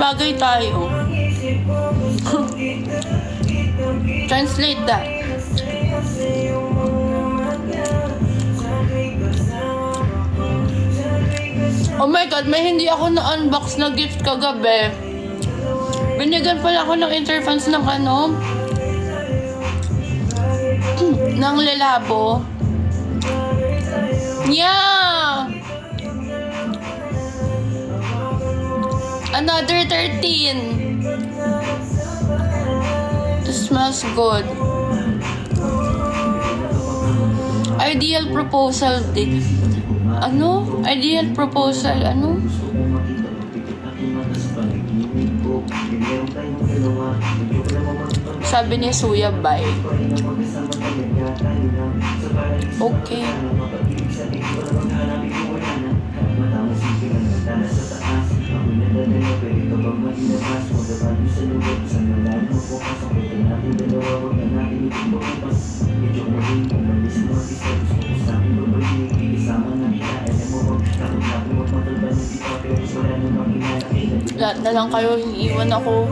bagay tayo. Translate that. Oh my God, may hindi ako na-unbox na gift kagabi. Binigyan pala ako ng Interfans ng ano, ng Lelabo. Yeah! Another 13. It smells good. Ideal proposal din. Ano? Ideal proposal, ano? Sabi ni Suya, bye. Okay. Lahat na lang kayo, iiwan ako.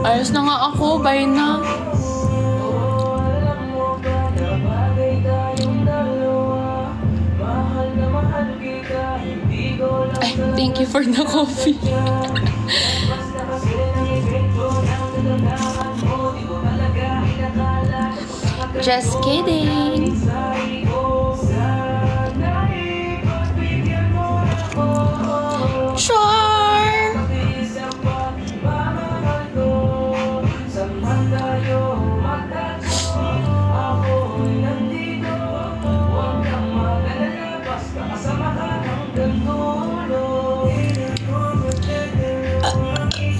Ayos na nga ako, bye na. Ay, thank you for the coffee. Just kidding. Sure.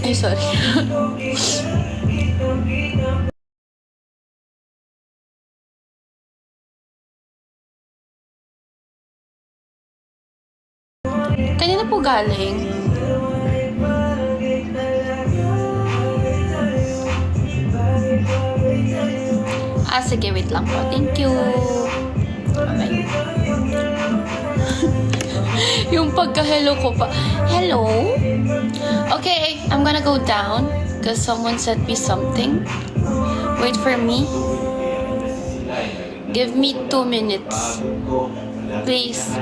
Ay, sorry. Kanina po galing. Sige, wait lang po. Thank you. Bye. Yung pagka-hello ko pa. Hello? Okay, I'm gonna go down because someone sent me something. Wait for me. Give me 2 minutes. Please.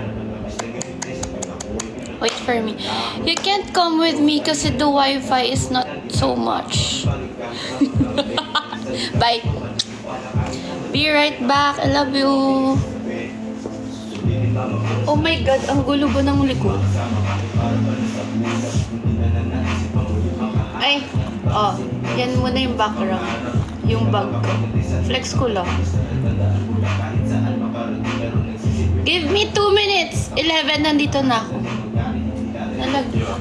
Wait for me. You can't come with me kasi the Wi-Fi is not so much. Bye. Be right back. I love you. Oh my God, ang gulo ba ng likod? Ay, oh, yan muna yung background. Yung bag ko. Flex ko lang. Give me 2 minutes. 11, nandito na ako. Nalagyan.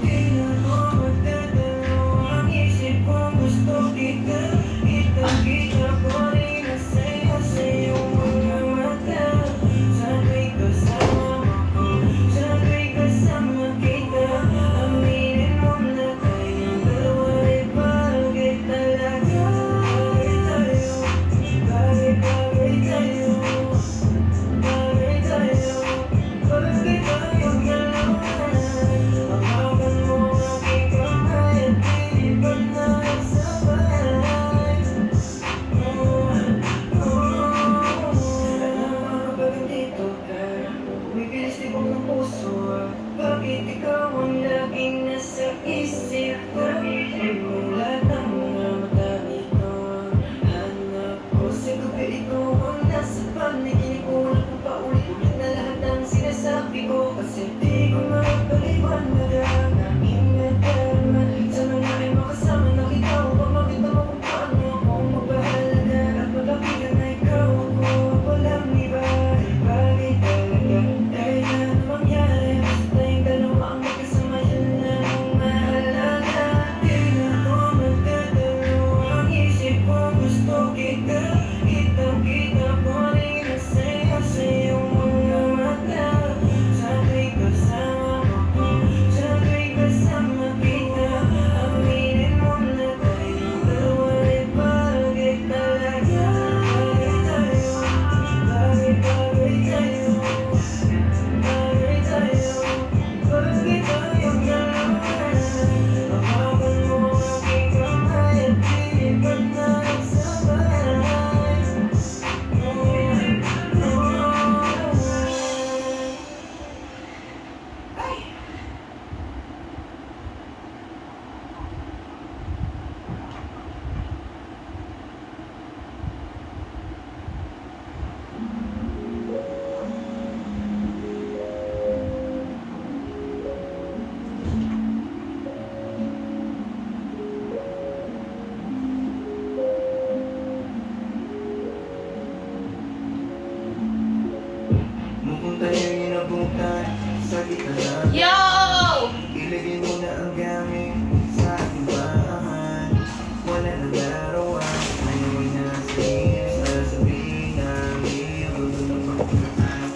Yo! Ilagay mo na ang gamit sa ating bahay. Wala nang larawan. Ayaw na sasabihin namin.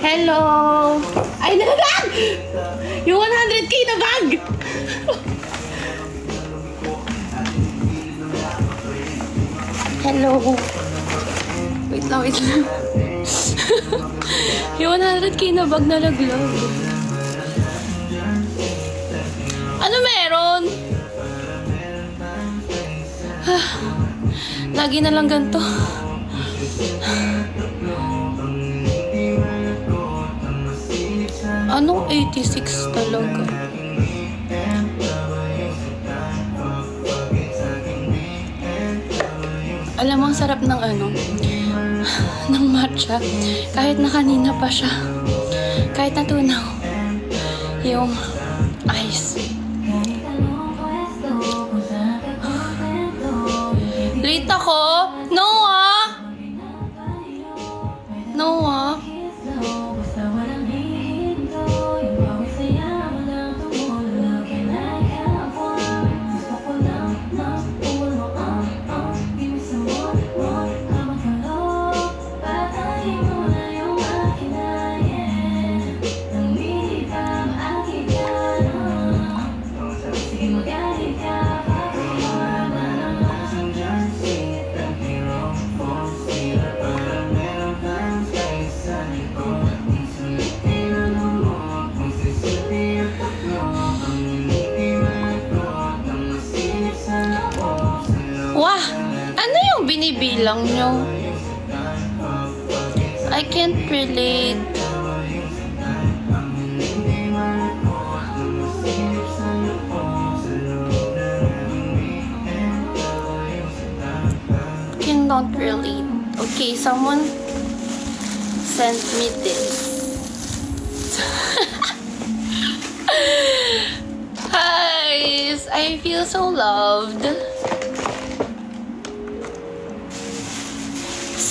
Hello! Ay, nabag! Yung 100k na bag! Hello! Wait lang, wait lang. Yung 100k na bag na laglag. Ano meron? Lagi na lang ganito. Anong 86 talaga? Alam mo, ang sarap ng ng matcha. Kahit na kanina pa siya. Kahit natunaw. Yung ice. Late ako? Noah! Noah? Wah! Ano yung binibilang nyo? I can't relate. Cannot relate. Okay, someone sent me this. Guys, I feel so loved.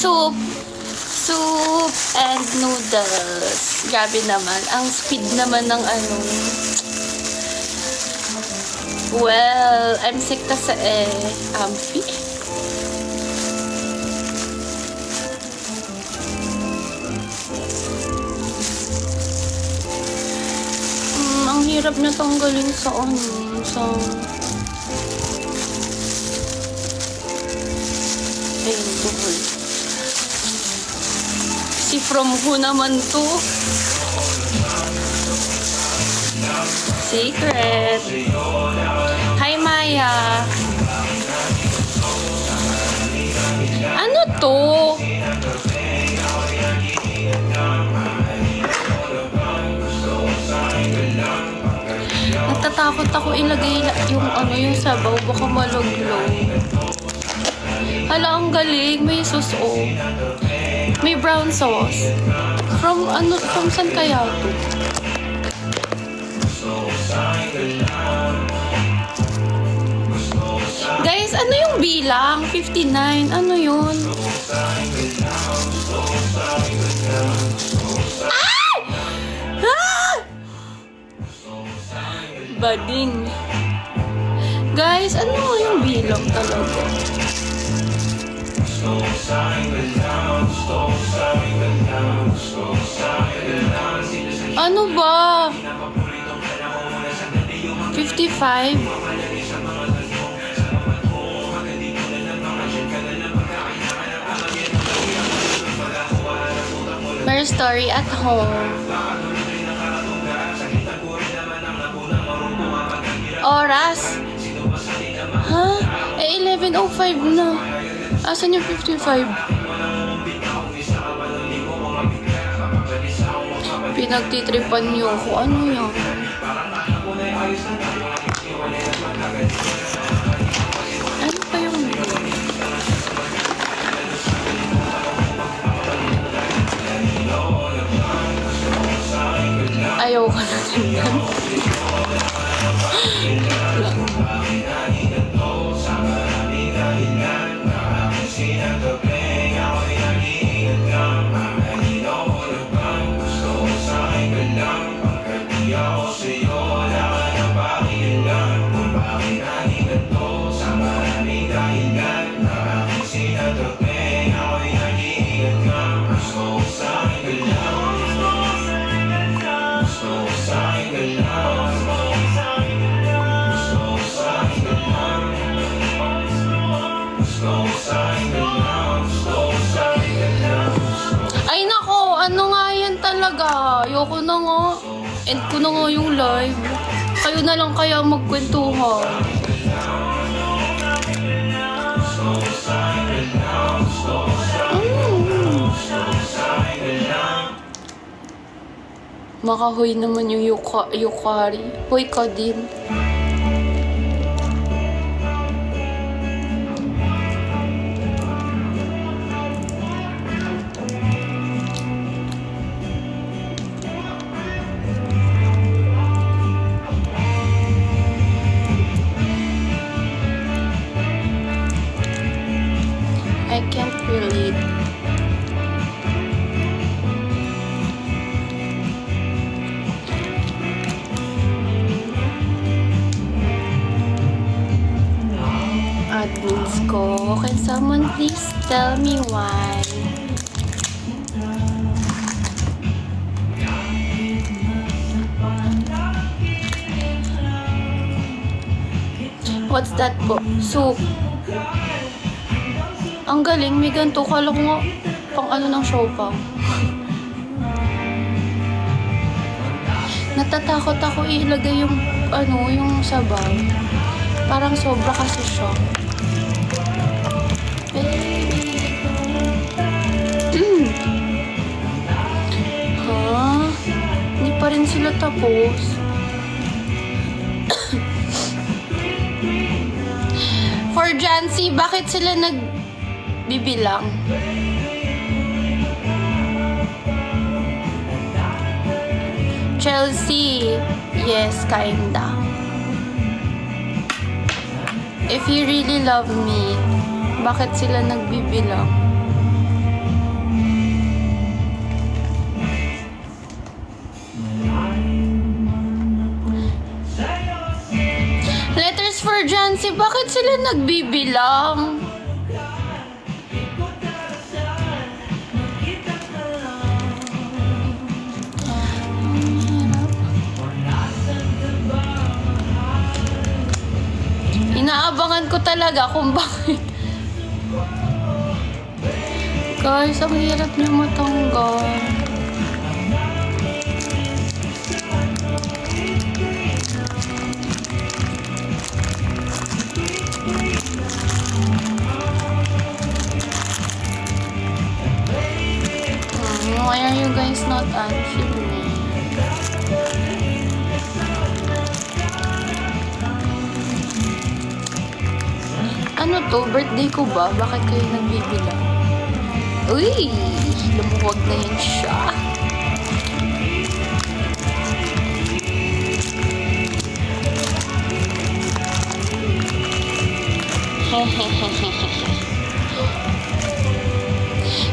Soup and noodles. Grabe naman. Ang speed naman ng Well, I'm sick kasi Amphi. Ang hirap na tanggalin sa painful. Si from who naman to? Secret. Hi, Maya. Ano to? Natatakot ako ilagay yung sabaw. Baka malaglaw. Hala, ang galing. May sauce, May brown sauce. From saan kaya to? Guys, ano yung bilang? 59. Ano yun? Ay! Ah! Bading. Guys, ano yung bilang talaga? Ano ba? 55? My story at home. Oras? Ha? 11:05 na. Asan yung 55? Pinagtitripan niyo ako. Ano yan? Ano pa yung ayaw ko na tingnan. na nga. End ko na nga yung live. Kayo na lang kaya magkwentuhan. Makahoy naman yung yukari. Hoy ka din. I can't relate. Admins ko, can someone please tell me why? What's that po? Soup. Ang galing, may ganito. Kala ko nga pang ano ng show pa. Natatakot ako ilagay yung ano, yung sabaw. Parang sobra kasi siya. Ha? Hindi pa rin sila tapos. For Jancy, bakit sila nagbibilang? Chelsea, yes, kinda. If you really love me, bakit sila nagbibilang? Letters for Jancy, bakit sila nagbibilang? Inaabangan ko talaga kung bakit. Guys, ang hirap niyo matanggal. Why are you guys not answering me? Ano to? Birthday ko ba? Bakit kayo nagbibilang? Uy! Lumuwag na yun siya.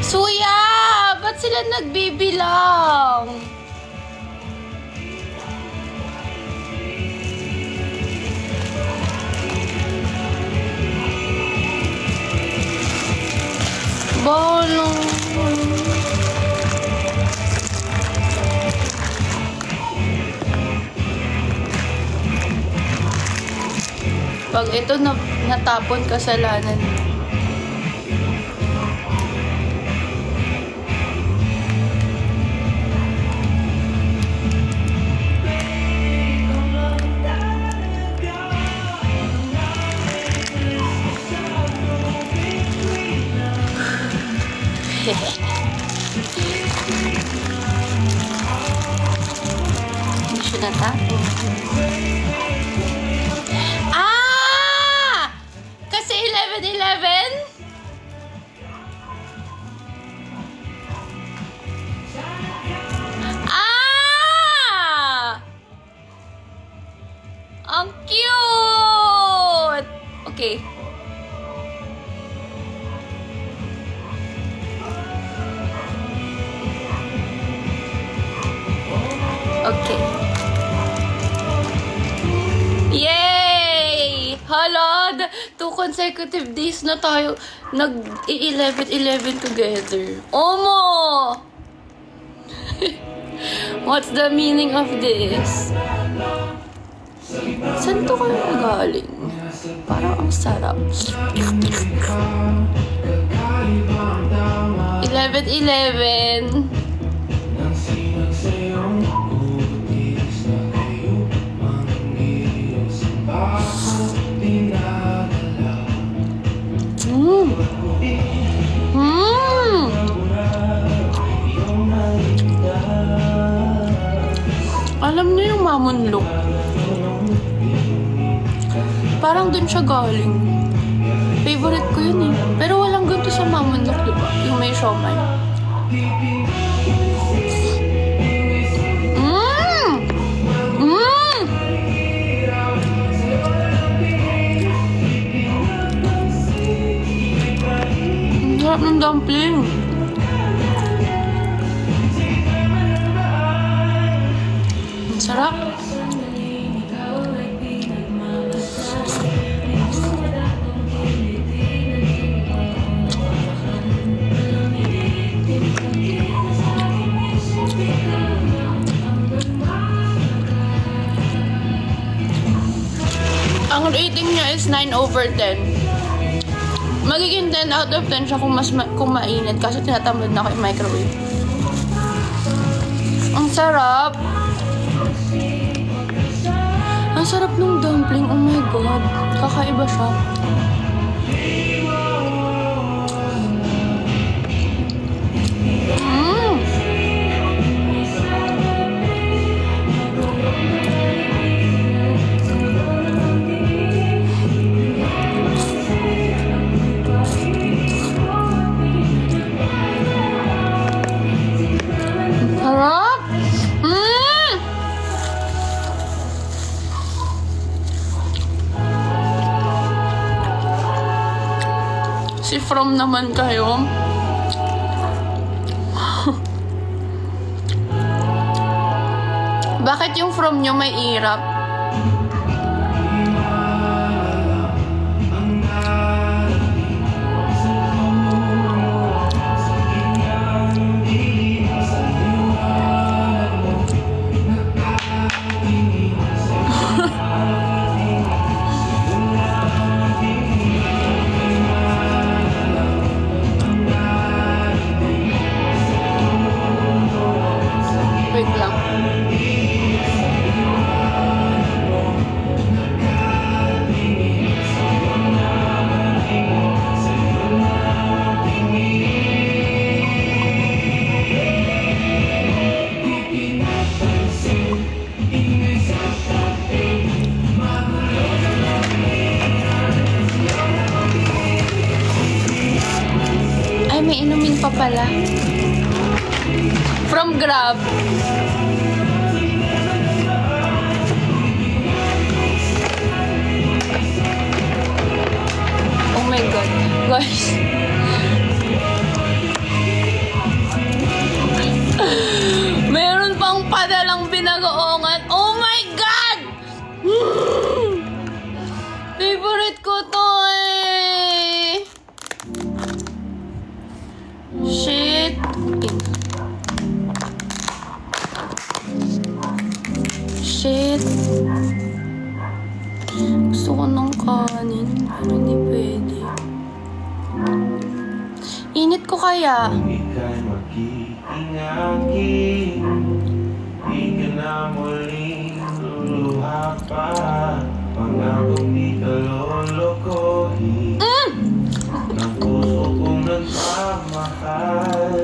Suya! Ba't sila nagbibilang? Bolo. Pag ito natapon, kasalanan. Hindi siya natapon. Ah! Kasi 11-11? Ah! Ang cute! Okay. Okay. Yay! Hala, 2 consecutive days na tayo nag-11-11 together. Omo! What's the meaning of this? Saan to kayo galing? Parang ang sarap. 11-11. Alam niyo yung mamunlok? Parang dun siya galing. Favorite ko yun eh. Pero walang ganito sa mamunlok, di ba? Yung may siomay. Ang sarap ng dumpling. Ang sarap. Ang rating niya is 9/10. Magiging 10 out of 10 siya kung mainit kasi tinatamad na ako yung microwave. Ang sarap! Ang sarap ng dumpling. Oh my God. Kakaiba siya. Sarap! Si From naman kayo. Bakit yung From nyo may irap? Wait lang. Ay, may inumin pa pala. From Grab. Oh my God. Guys. Meron pang padalang binagoongan. Oh my God! Favorite ko to eh. Shit. Shit. Gusto ko ng kanin, pero hindi pwede. Init ko kaya. Ika'y mag-iingagin, di ka na muling luluha pa. Pangakong di ka lolokohin ng puso kong nagmamahal.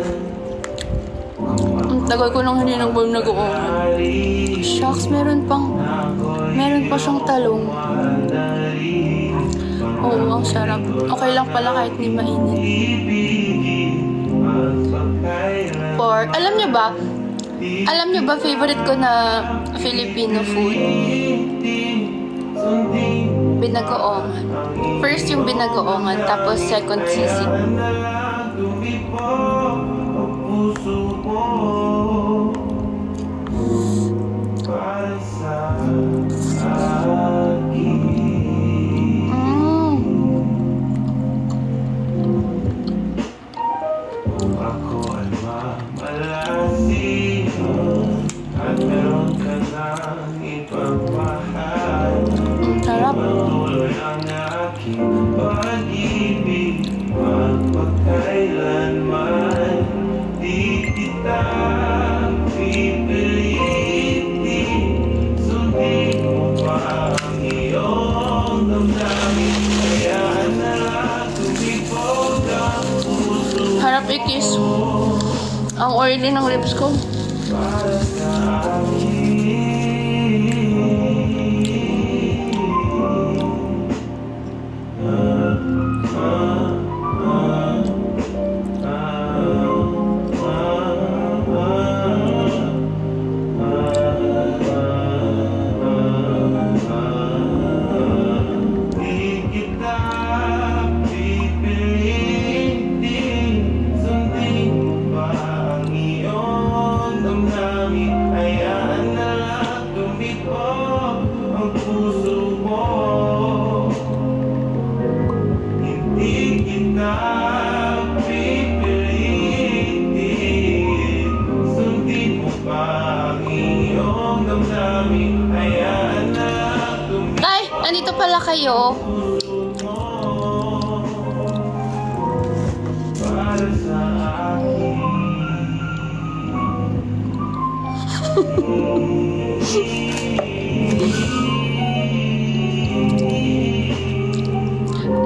Ang tagal ko nang hindi nag-uungan. Shucks, meron pa siyang talong. Oo, ang sarap. Okay lang pala kahit hindi mainit. Or, alam niyo ba favorite ko na Filipino food? Binagoongan. First yung binagoongan, tapos second sisig. Ako ay mamalasin at meron ka ng ipagmahal. Ang sarap. Patuloy ang aking pag-ibig, magpagkailanman. Di kita pipilitin, sundin mo pa ang iyong damdamin. Hayaan na lang tumibog ang puso. Harap i-kiss. Ang oily ng lips ko. Para sa akin iyong damdamin, hayaan na Ay, andito pala kayo. para sa akin.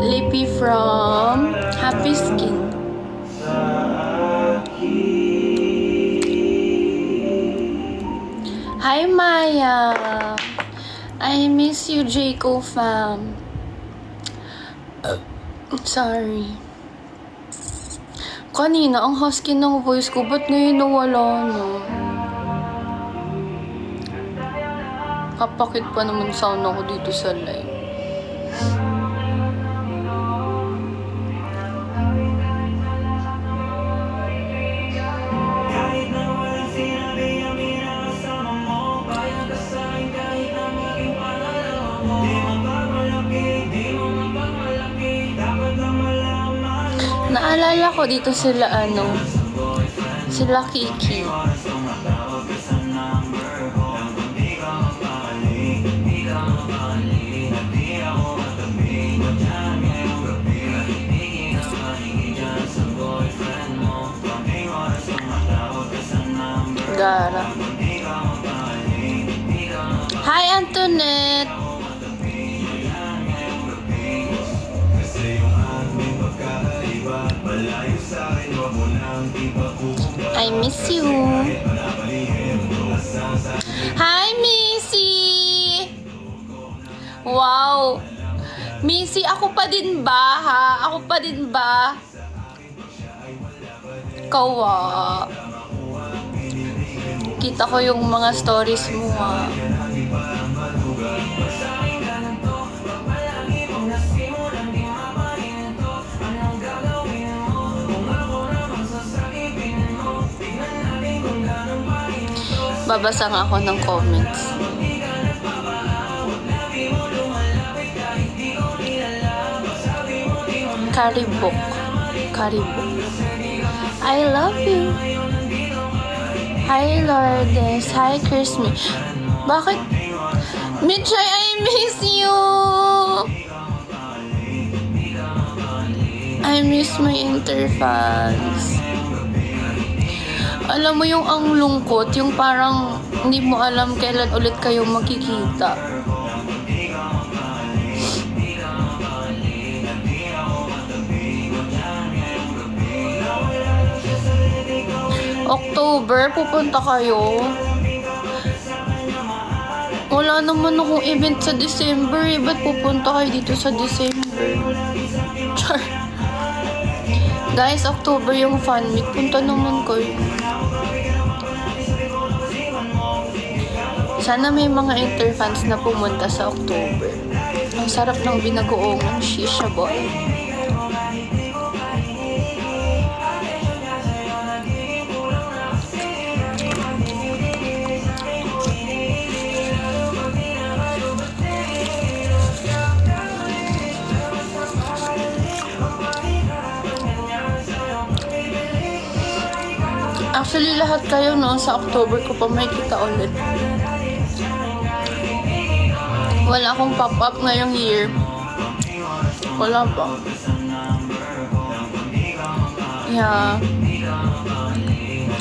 Lippy from Happy Skin. Hi, Maya. I miss you, Jaco fam. Sorry. Kanina, ang husky ng voice ko. Ba't ngayon nawala na? Kapakit pa naman sound ako dito sa live. Kahit na walang sinabi ang minakasama mo, payag ka sa'kin kahit na maging pangalawa mo. Di mapapalaki, di mo mapapalaki, dapat lang malaman mo. Naalala ko dito sila sila Kiki. Gara. Hi, Antoinette. I miss you. Hi, Missy. Wow. Missy, ako pa din ba, ha? Ako pa din ba? Kawa. Kita ko yung mga stories mo, ha? Babasa nga ako ng comments. Karibok. Karibok. I love you. Hi, Lourdes. Hi, Christmas. Bakit? Mitchay, I miss you. I miss my interfans. Alam mo yung ang lungkot, yung parang hindi mo alam kailan ulit kayo magkikita. October, pupunta kayo. Wala naman akong event sa December eh. Ba't pupunta kayo dito sa December? Char. Guys, October yung fan meet. Punta naman kayo. Sana may mga interfans na pumunta sa October. Ang sarap ng binagoongan, shisha boy. Actually, lahat kayo no, sa October ko pa may kita ulit. Wala akong pop-up ngayong year. Wala pa. Yeah.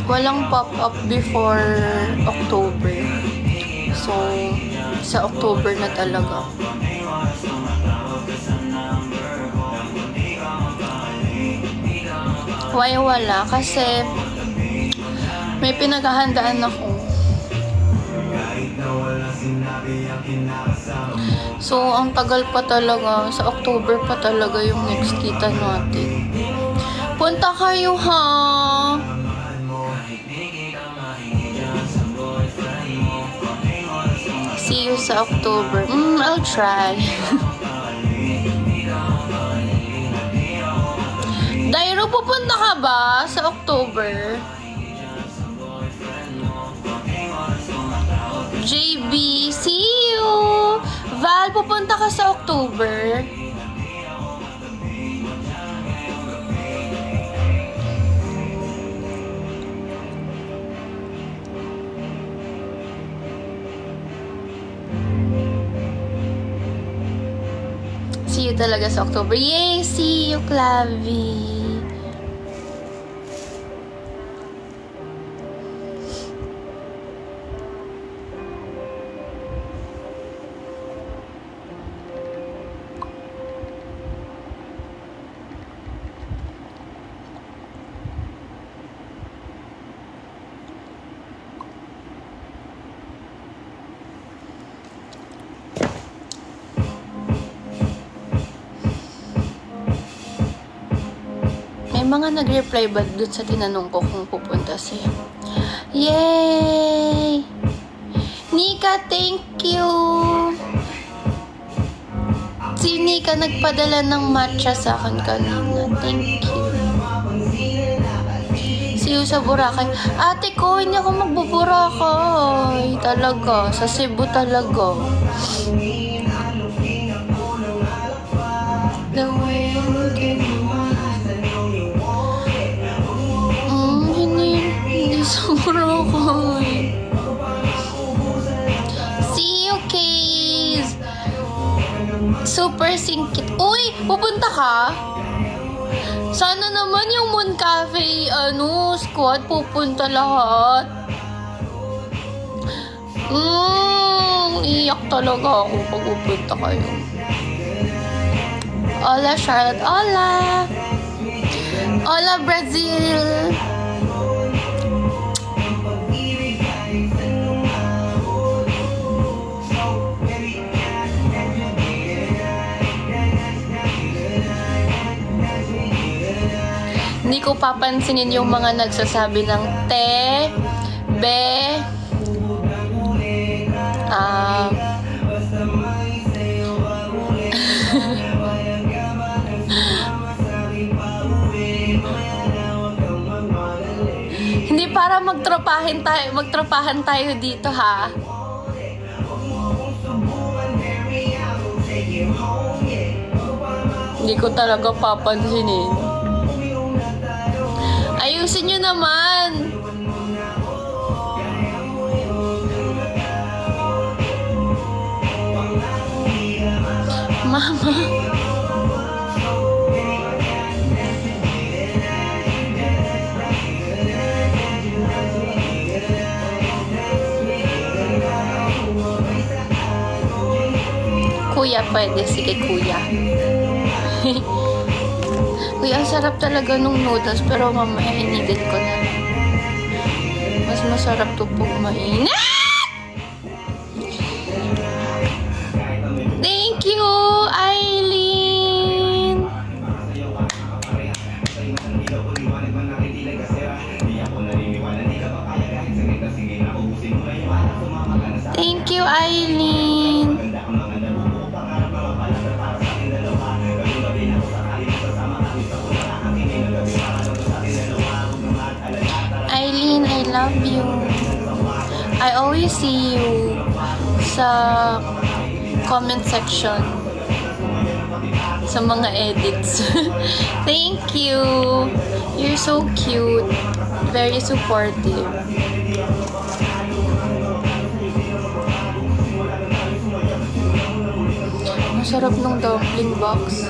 Walang pop-up before October. So, sa October na talaga. Why wala? Kasi may pinaghahandaan ako. So, ang tagal pa talaga. Sa October pa talaga yung next kita natin. Punta kayo, ha? See you sa October. I'll try. Dairo, pupunta ka ba sa October? JB, see you! Val, pupunta ka sa October? you talaga sa October. Yay! See you, Clavi! May mga nag-reply ba dun sa tinanong ko kung pupunta siya? Yay! Nika, thank you! Si Nika nagpadala ng matcha sa akin kanina. Thank you. See you sa Boracay. Ate ko, hindi ako magbuburakay. Talaga. Sa Cebu talaga. The wind can hindi sa Boracay. See you, Kays. Super singkit. Uy, pupunta ka? Sana naman yung Moon Cafe, squad, pupunta lahat. Iyak talaga ako pag pupunta kayo. Hola, Charlotte. Hola! Hola, Brazil! Hindi ko papansinin yung mga nagsasabi ng te, be, hindi para magtropahan tayo dito, ha? Hindi ko talaga papansinin. Ayusin nyo naman. Mama. Kuya, pwede. Sige, kuya. Uy, ang sarap talaga nung noodles, pero mamaya inigit ko na lang. Mas masarap to pag mainit. Thank you, Eileen! Thank you, Eileen! Eileen, I love you. I always see you sa comment section sa mga edits. Thank you. You're so cute. Very supportive. Masarap ng dumpling box.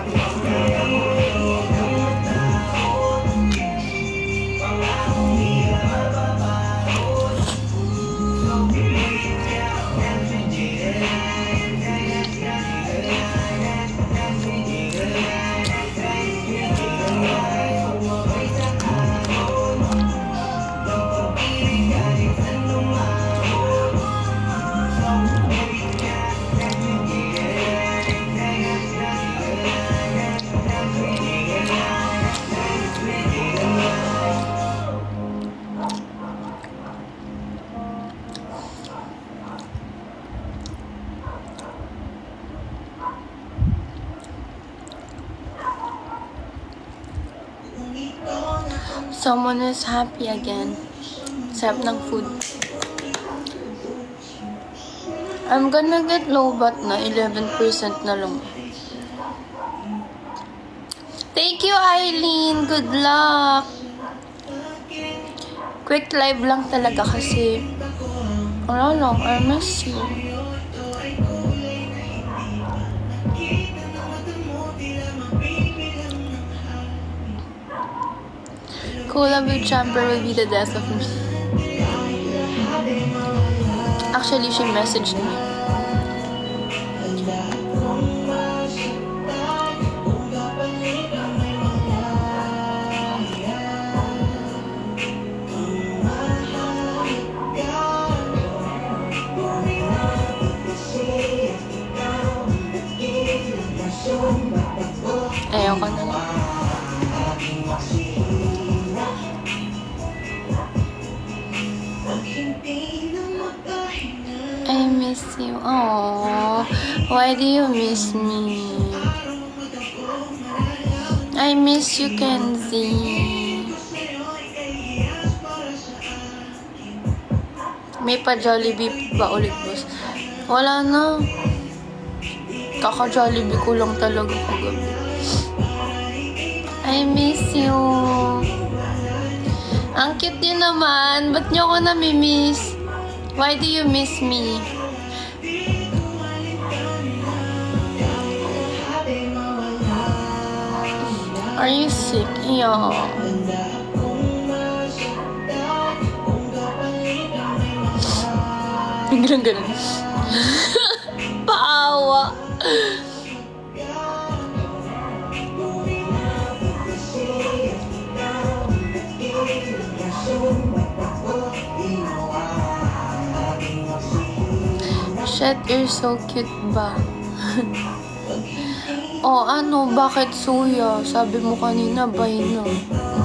Someone is happy again. Sarap ng food. I'm gonna get low-bat na. 11% na lang. Thank you, Eileen. Good luck. Quick live lang talaga kasi wala lang. I miss you. Collab with Champer will be the death of me. Actually, she messaged me. Ayoko na lang. I miss you. Oh, why do you miss me? I miss you, Kenzie. May pa-Jollibee ba ulit, boss? Wala na. Kaka-Jollibee ko lang talaga kagabi. I miss you. Ang cute din naman. Ba't niyo ako nami-miss? Why do you miss me? Are you sick? Yeah. Biglang ganun. Paawa. Shit, you're so cute ba? Oh, ano? Bakit suya? Sabi mo kanina, bye na.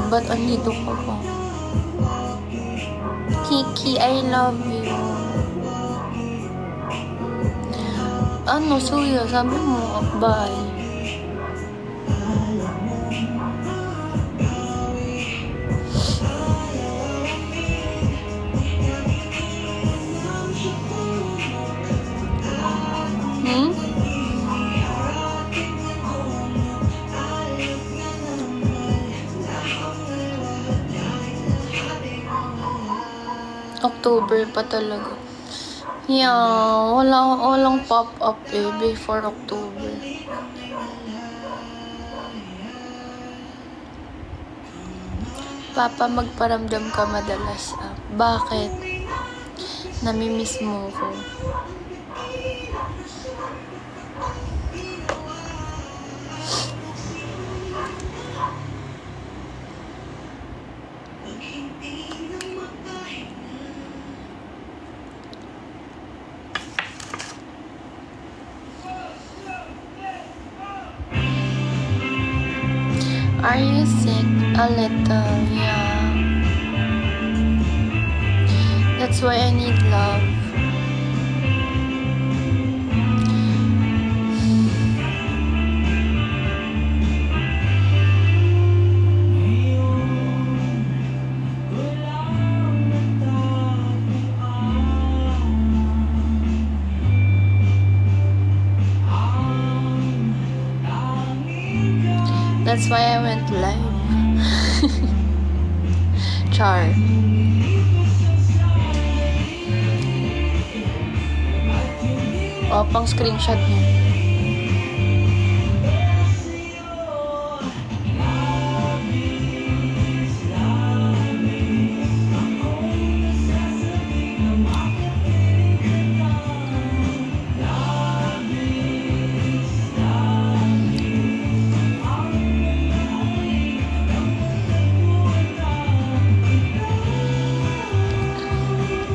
Ba't andito ka pa? Kiki, I love you. Ano, suya? Sabi mo, bye. Hmm? October pa talaga. Yeah, walang pop-up before October. Papa, magparamdam ka madalas. Bakit? Namimiss mo ko. Are you sick? A little, yeah. That's why I need love. That's why I went live. Char. Oh, pang screenshot niya.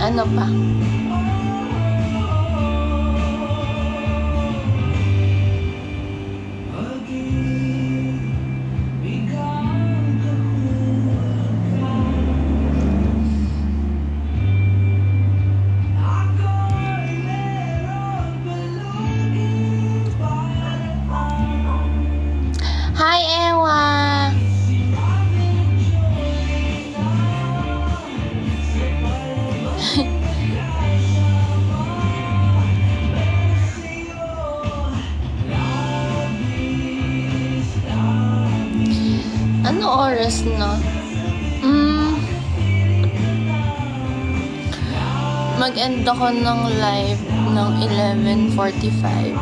Ano pa? Hi, Ewa! Ano oras na? Mag-end ako ng live ng 11:45.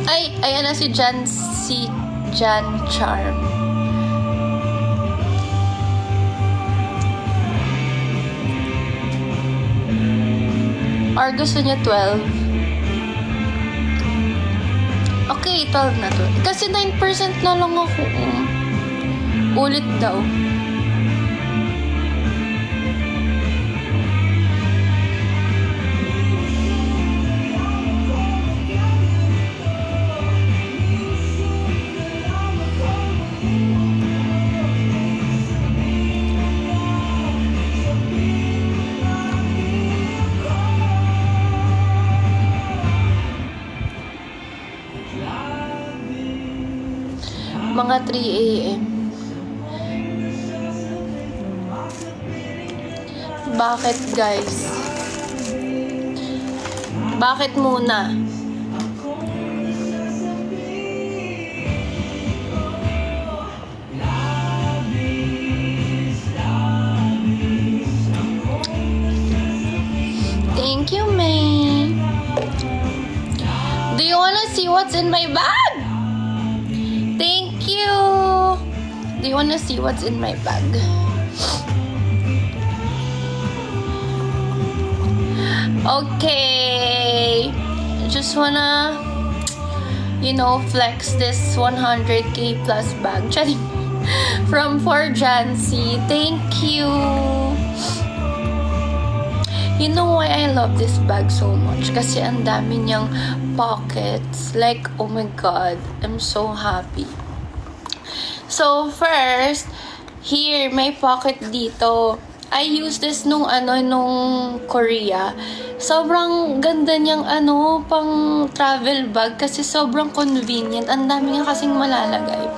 Ay! Ayan na si Jan Charm. Or gusto niya 12? Okay, 12 na to. Kasi 9% na lang ako. Ulit daw. Mga 3 a.m. Bakit, guys? Bakit muna? Thank you, May. Do you wanna see what's in my bag? Thank you. Do you wanna see what's in my bag? Okay. Just wanna, flex this 100k plus bag. Charing. From 4Jancy. Thank you. You know why I love this bag so much? Kasi ang dami niyang pockets. Like, oh my God. I'm so happy. So, first, here, may pocket dito. I used this nung Korea. Sobrang ganda niyang pang travel bag kasi sobrang convenient. Ang dami nga kasing malalagay.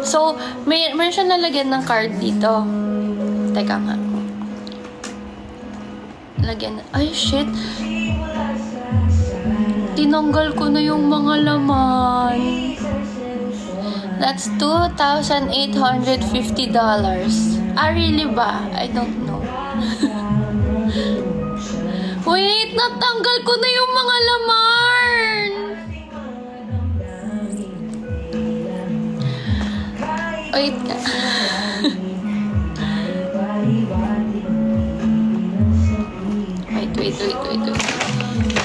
So, meron siya nalagyan ng card dito. Teka nga. Lagyan. Ay, shit. Tinanggal ko na yung mga laman. That's $2,850. Ah, really ba? I don't know. Wait, natanggal ko na yung mga laman. Wait ka. Wait.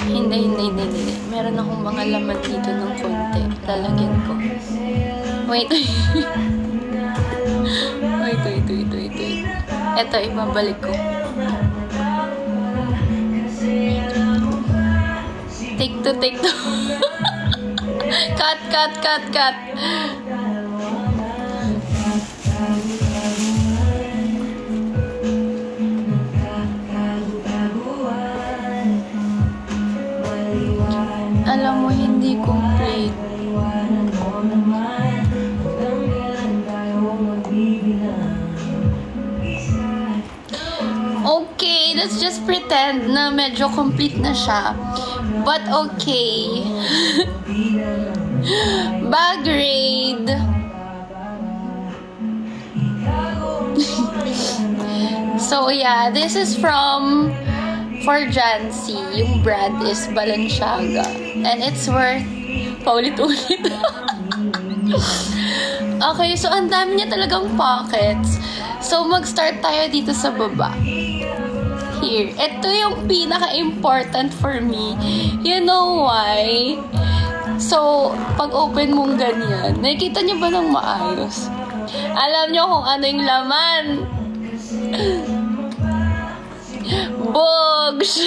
Hindi. Meron akong mga laman dito ng konti. Lalagyan ko. Wait. Wait. Eto, ibabalik ko. Take two. Cut. Alam mo, hindi complete. Okay, let's just pretend na medyo complete na siya. But okay. Bag raid. So yeah, this is from 4Jancy. Yung brand is Balenciaga. And it's worth paulit-ulit. Okay, so ang dami niya talagang pockets. So mag-start tayo dito sa baba. Here. Ito yung pinaka-important for me. You know why? So, pag open mong ganyan, nakikita niyo ba ng maayos? Alam niyo kung ano yung laman? Bugs!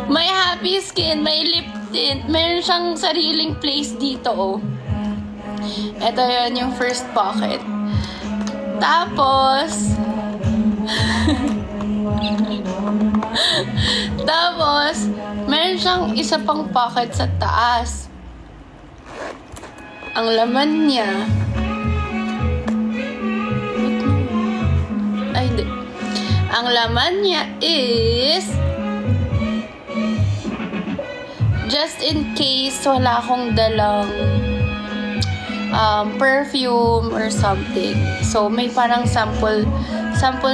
May happy skin, may lip tint, meron siyang sariling place dito, oh. Ito yun yung first pocket. Tapos, meron siyang isa pang pocket sa taas. Ang laman niya, ang laman niya is, just in case wala akong dalang perfume or something. So, may parang sample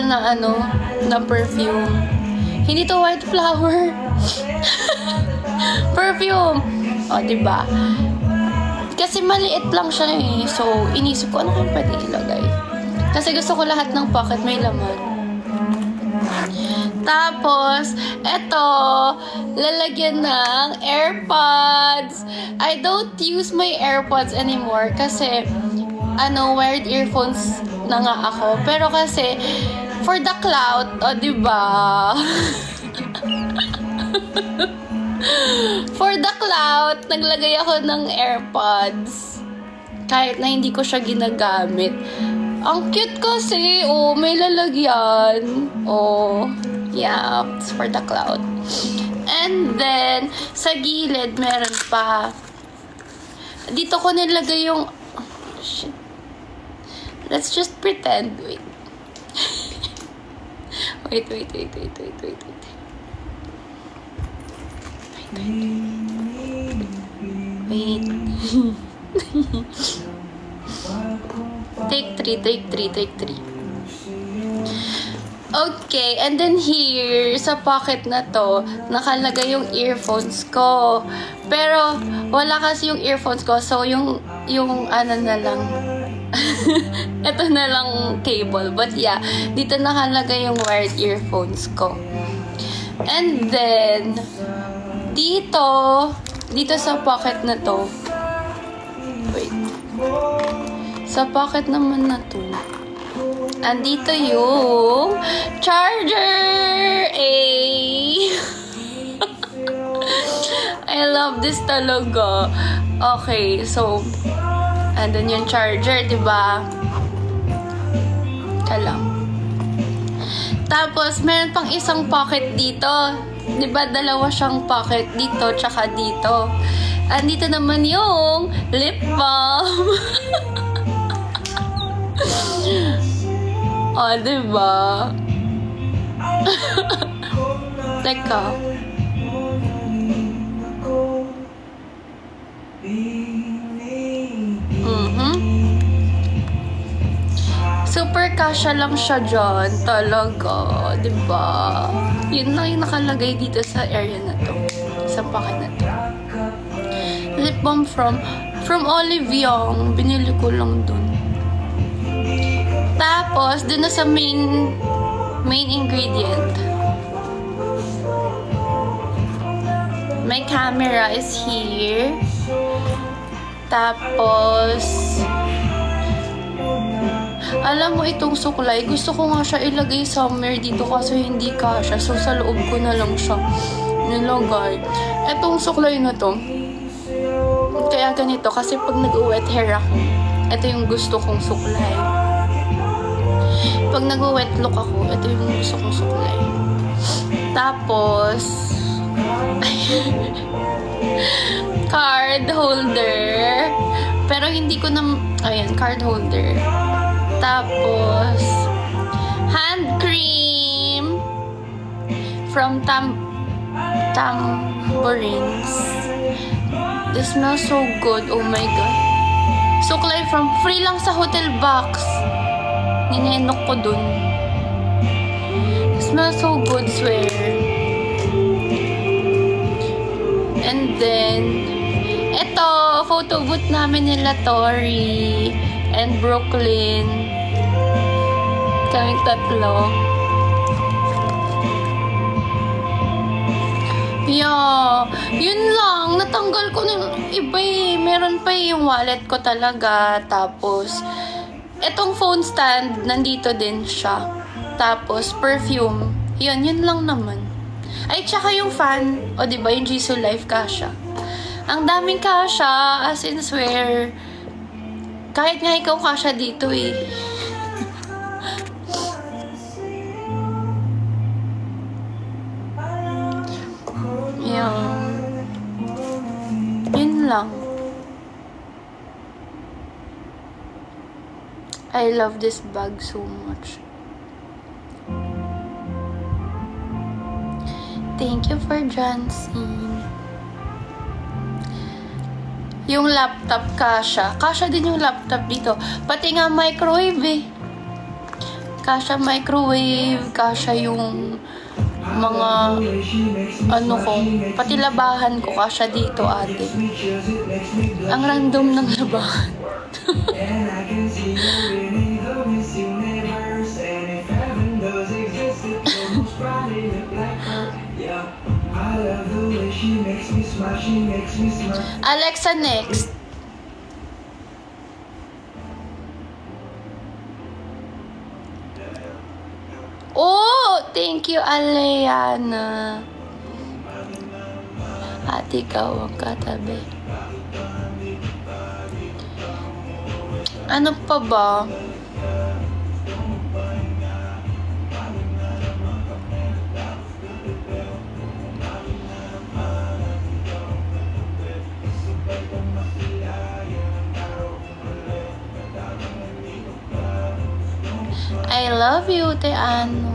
na na perfume. Hindi to white flower. Perfume. O, diba? Kasi maliit lang siya eh. So, inisip ko, ano kayong pwede ilagay? Kasi gusto ko lahat ng pocket may laman. Tapos, eto, lalagyan ng AirPods. I don't use my AirPods anymore kasi, wired earphones na nga ako. Pero kasi, for the clout, o diba? For the clout, naglagay ako ng AirPods. Kahit na hindi ko siya ginagamit. Ang cute kasi, may lalagyan. Yeah, it's for the cloud. And then, sa gilid, meron pa. Dito ko nilagay yung... shit. Let's just pretend. Wait. Wait. Wait. Take three. Okay, and then here, sa pocket na to, nakalagay yung earphones ko. Pero, wala kasi yung earphones ko, so yung ano na lang, ito na lang cable. But yeah, dito nakalagay yung wired earphones ko. And then, dito sa pocket na to, wait, sa pocket naman na to, andito yung charger! I love this talaga. Okay, so, andun yung charger, diba? Kalang. Tapos, meron pang isang pocket dito. Diba, dalawa siyang pocket dito, tsaka dito. Andito naman yung lip balm. Diba? Teka. Super kasya lang siya dyan. Talaga. Diba? Yun lang yung nakalagay dito sa area na to. Sa pocket na to. Lip balm from Olive Young. Binili ko lang dun. Tapos, dun na sa main ingredient. My camera is here. Tapos, alam mo itong suklay, gusto ko nga siya ilagay somewhere dito kasi hindi kasya. So, sa loob ko na lang siya nilagay. Itong suklay na to, kaya ganito, kasi pag nag-wet hair ako, ito yung gusto kong suklay. Pag nag-wet look ako, ito yung gusto kong suklay. Tapos, card holder. Pero hindi ko na, ayan, card holder. Tapos, hand cream from Tambourines. This smells so good. Oh my God. Suklay from free lang sa hotel box. Ninenok ko dun. It smells so good, swear. And then, eto, photo booth namin nila Tori and Brooklyn. Kaming tatlo. Yeah, yun lang. Natanggal ko ng iba eh. Meron pa yung wallet ko talaga. Tapos, etong phone stand, nandito din siya. Tapos, perfume. Yun lang naman. Ay, tsaka yung fan. O, diba, yung Jisoo Life kasha. Ang daming kasha. As in, swear. Kahit nga ikaw kasha dito eh. Yun lang. I love this bag so much. Thank you for Johnson. Yung laptop kasha. Kasha din yung laptop dito. Pati nga microwave eh. Kasha microwave. Kasha yung mga ano ko, pati labahan ko kasya dito ate. Ang random ng labahan. And I can see you winning the Miss Universe. And if heaven does exist, it will most probably look like her. Yeah, I love the way she makes me smile, she makes me smile. Alexa, next. Oh, thank you, Aleana. Ate, ikaw ang katabi. Ano pa ba? I love you, te ano.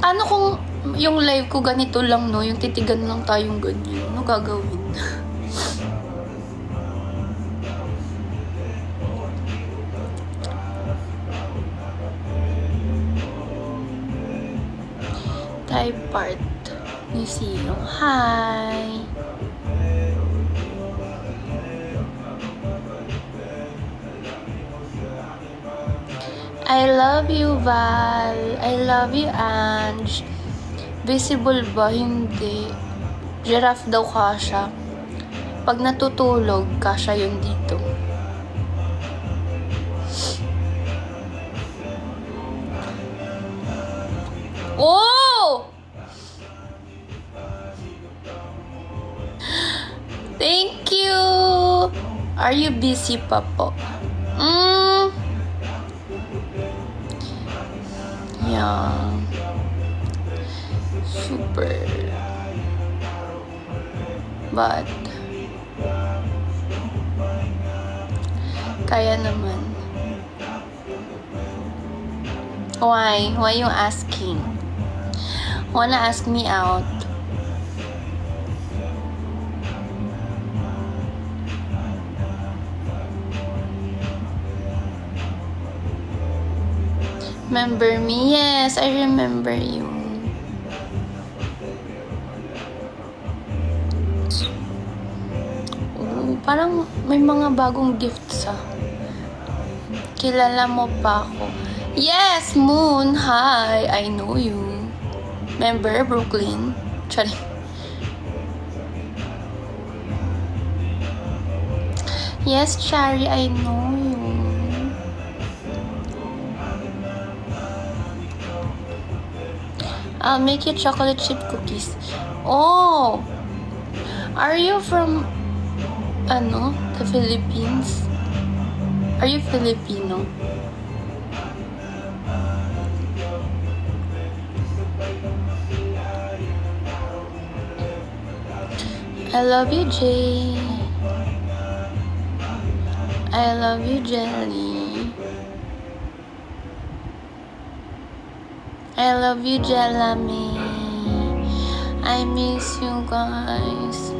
Paano kung yung live ko ganito lang, no? Yung titigan lang tayong ganyan. Ano gagawin? Type part ni Sino. Hi! I love you, Val. I love you, Ange. Visible ba? Hindi. Giraffe daw kasha. Pag natutulog, kasha yun dito. Oh! Thank you! Are you busy pa po? Yeah. Super. But kaya naman. Why? Why you asking? Wanna ask me out? Remember me? Yes, I remember you. Oh, parang may mga bagong gifts ah. Kilala mo pa ako. Yes, Moon. Hi, I know you. Remember Brooklyn? Charing. Yes, Chari, I know you. I'll make you chocolate chip cookies. Oh! Are you from, the Philippines? Are you Filipino? I love you, Jay. I love you, Jelly. I love you, Jelamy. I miss you guys.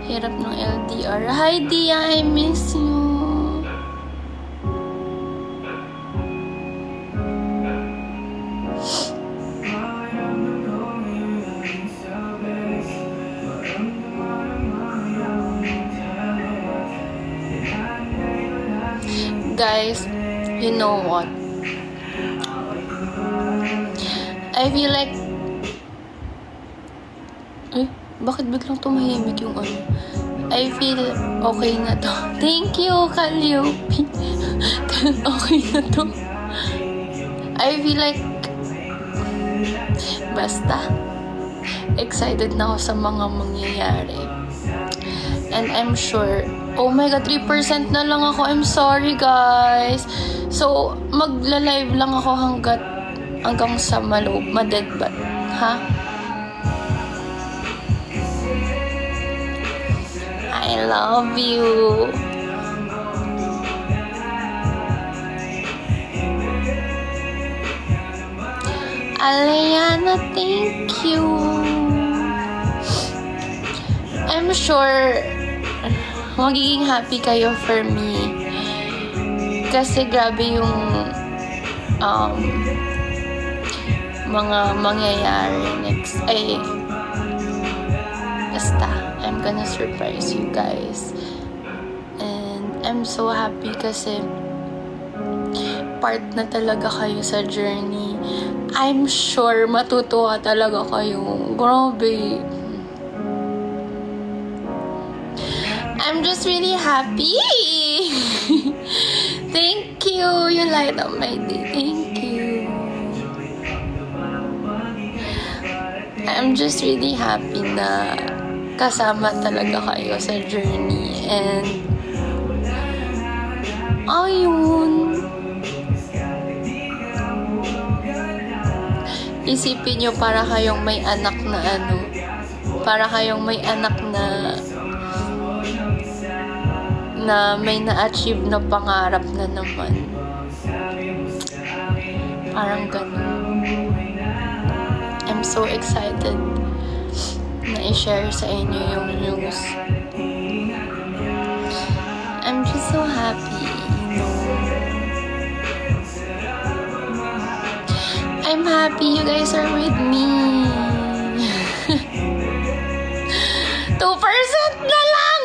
Hirap ng LDR. Hi, Dia. I miss you. Guys, you know what? I feel like... bakit biglang tumahimik yung ano? I feel okay na to. Thank you, Calliope. Okay na to. I feel like... basta. Excited na ako sa mga mangyayari. And I'm sure... oh my God, 3% na lang ako. I'm sorry, guys. So, magla-live lang ako hanggang sa ma-deadbat. Ha? I love you. Aliana, thank you. I'm sure magiging happy kayo for me. Kasi grabe yung mga mangyayari next. Basta, I'm gonna surprise you guys. And I'm so happy kasi part na talaga kayo sa journey. I'm sure matutuwa talaga kayo. Grabe. I'm just really happy. Thank you. You light up my day. Thank you. I'm just really happy na kasama talaga kayo sa journey. And ayun. Isipin nyo para kayong may anak na para kayong may anak na may na-achieve na pangarap na naman. Parang ganun. I'm so excited na i-share sa inyo yung news. I'm just so happy, you know. I'm happy you guys are with me. 2% na lang!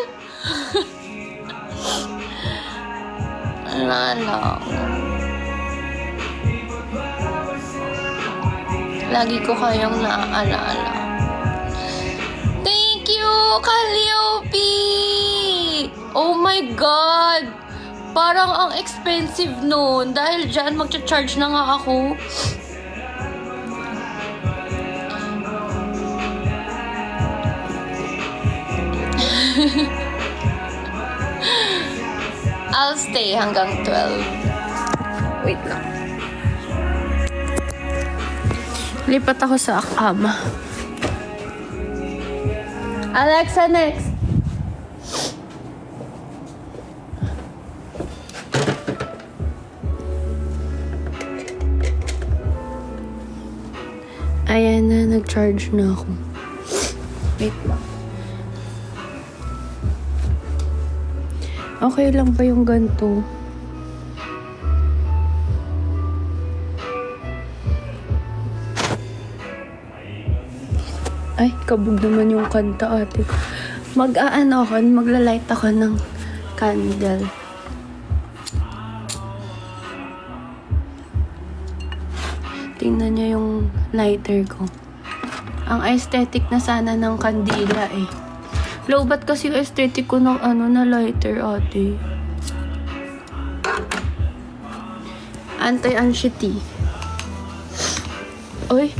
Wala lang. Lagi ko kayong naaalala. Thank you, Calliope! Oh my God! Parang ang expensive nun. Dahil dyan, magcha-charge na nga ako. I'll stay hanggang 12. Wait lang. Lipat ako sa kama. Alexa, next! Ayan na, nag-charge na ako. Wait lang. Okay lang ba yung ganito? Ay, kabog naman yung kanta, ate. Magla-light ako ng candle. Tingnan niyo yung lighter ko. Ang aesthetic na sana ng kandila eh. Low, ba't kasi yung aesthetic ko ng na lighter, ate? Anti-anxiety. Uy.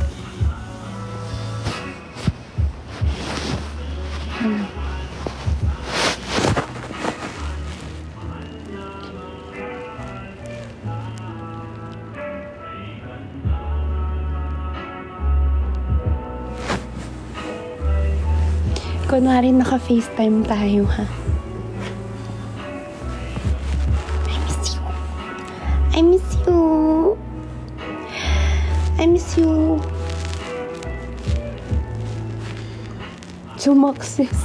Kunwari naka-FaceTime tayo, ha? I miss you. I miss you. I miss you. Sumaksis.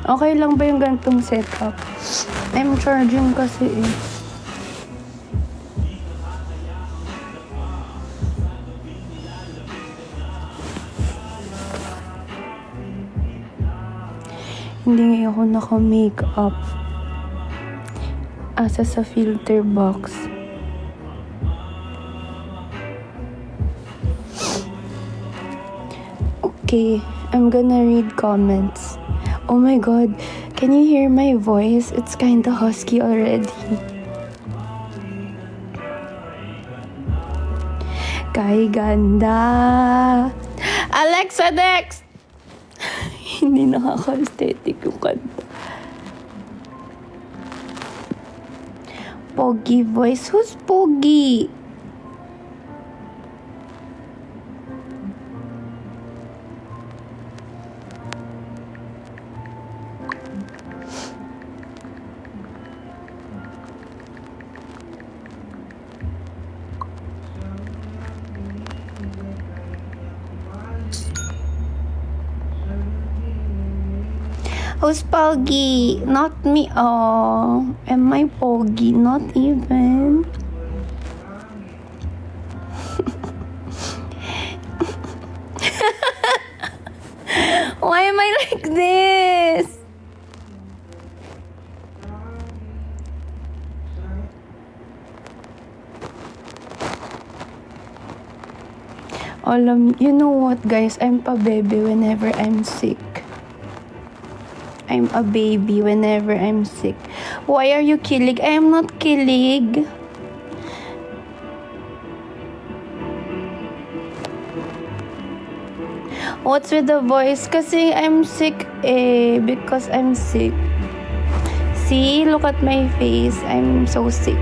Okay lang ba yung ganitong setup? I'm charging kasi eh. Hindi nga ako naka-makeup. Asa sa filter box. Okay, I'm gonna read comments. Oh my God, can you hear my voice? It's kinda husky already. Kay ganda. Alexa, next! Hindi nakaka-aesthetic yung kanta. Pogi voice. Who's Pogi? Who's Pogi? Not me. Oh, am I Pogi? Not even. Why am I like this? You know what, guys? I'm a baby whenever I'm sick. I'm a baby whenever I'm sick. Why are you kilig? I am not kilig. What's with the voice? Kasi I'm sick because I'm sick. See? Look at my face. I'm so sick.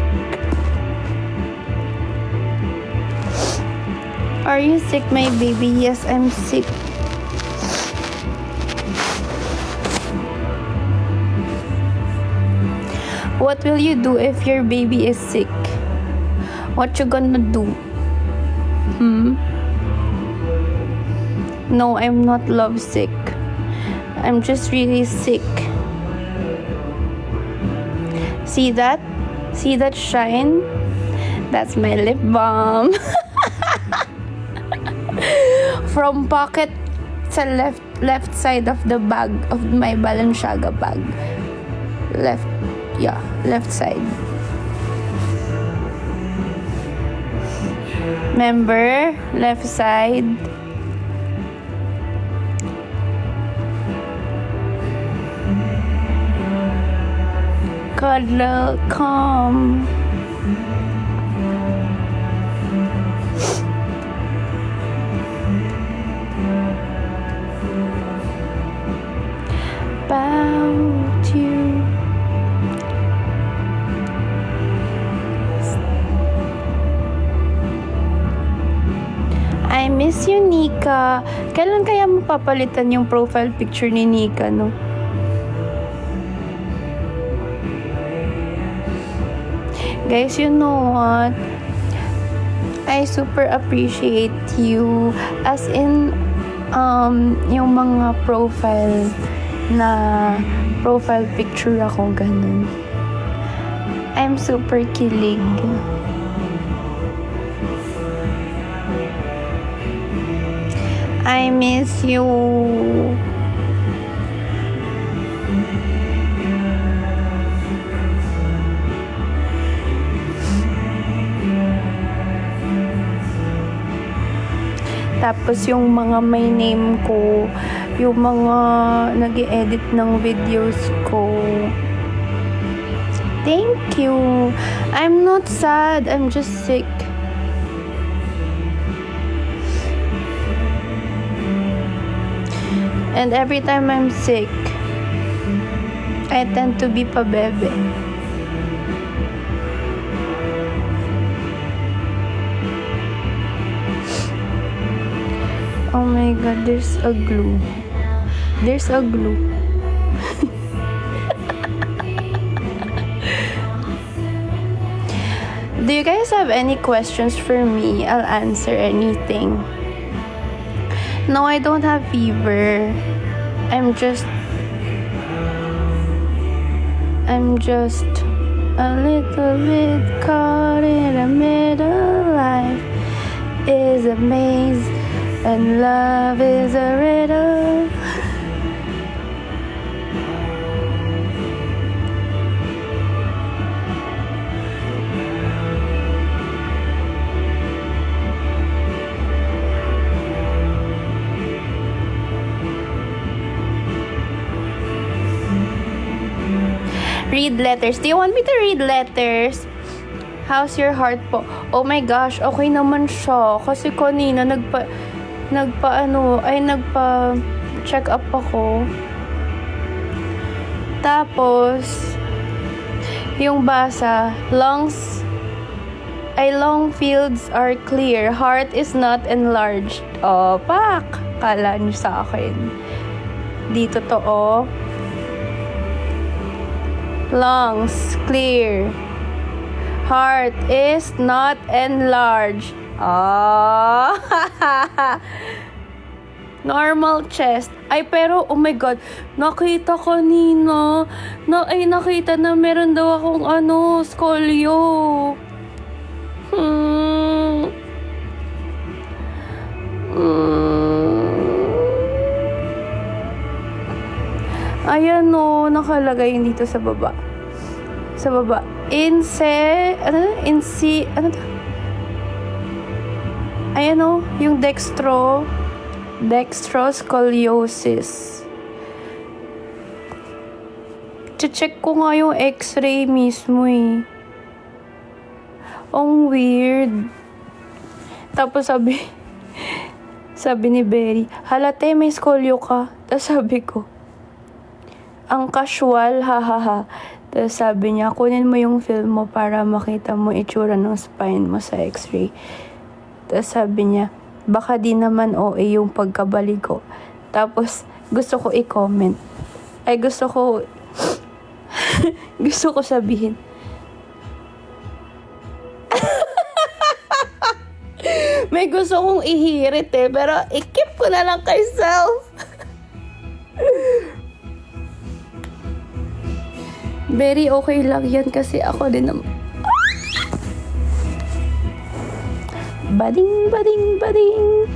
Are you sick, my baby? Yes, I'm sick. What will you do if your baby is sick? What you gonna do? No, I'm not lovesick. I'm just really sick. See that? See that shine? That's my lip balm. From pocket sa left side of the bag of my Balenciaga bag. Left side. Remember? Left side. Cuddle, calm. About you. I miss you, Nika. Kailan kaya mapapalitan yung profile picture ni Nika, no? Guys, you know what? I super appreciate you. As in, yung mga profile picture ako, ganun. I'm super kilig. I miss you. Tapos yung mga may name ko, yung mga nag-edit ng videos ko. Thank you. I'm not sad. I'm just sick. And every time I'm sick, I tend to be pabebe. Oh my god, there's a glue. There's a glue. Do you guys have any questions for me? I'll answer anything. No, I don't have fever. I'm just a little bit caught in the middle. Life is a maze and love is a riddle. Read letters. Do you want me to read letters? How's your heart po? Oh my gosh, okay naman siya. Kasi kanina nagpa-check up ako. Tapos, yung basa, lung fields are clear. Heart is not enlarged. Oh, pak! Kala niyo sa akin. Dito to, oh. Lungs clear. Heart is not enlarged. Oh. Normal chest. Ay, pero, oh my God, nakita kanina. Nakita na meron daw akong, scolio. Hmm. Ayan o, nakalagay dito sa baba. Sa baba. Ano to? Ayan o, yung dextroscoliosis. Check ko nga yung x-ray mismo eh. Ang weird. Tapos sabi ni Berry, halate may scolio ka. Tapos sabi ko, ang casual, hahaha. Tapos sabi niya, kunin mo yung film mo para makita mo itsura ng spine mo sa x-ray. Tapos sabi niya, baka di naman OA yung pagkabalik ko. Tapos gusto ko i-comment. Ay gusto ko sabihin. May gusto kong ihirit eh, pero i-keep ko na lang kay self. Very okay lang yan kasi ako din naman. Bading, bading, bading.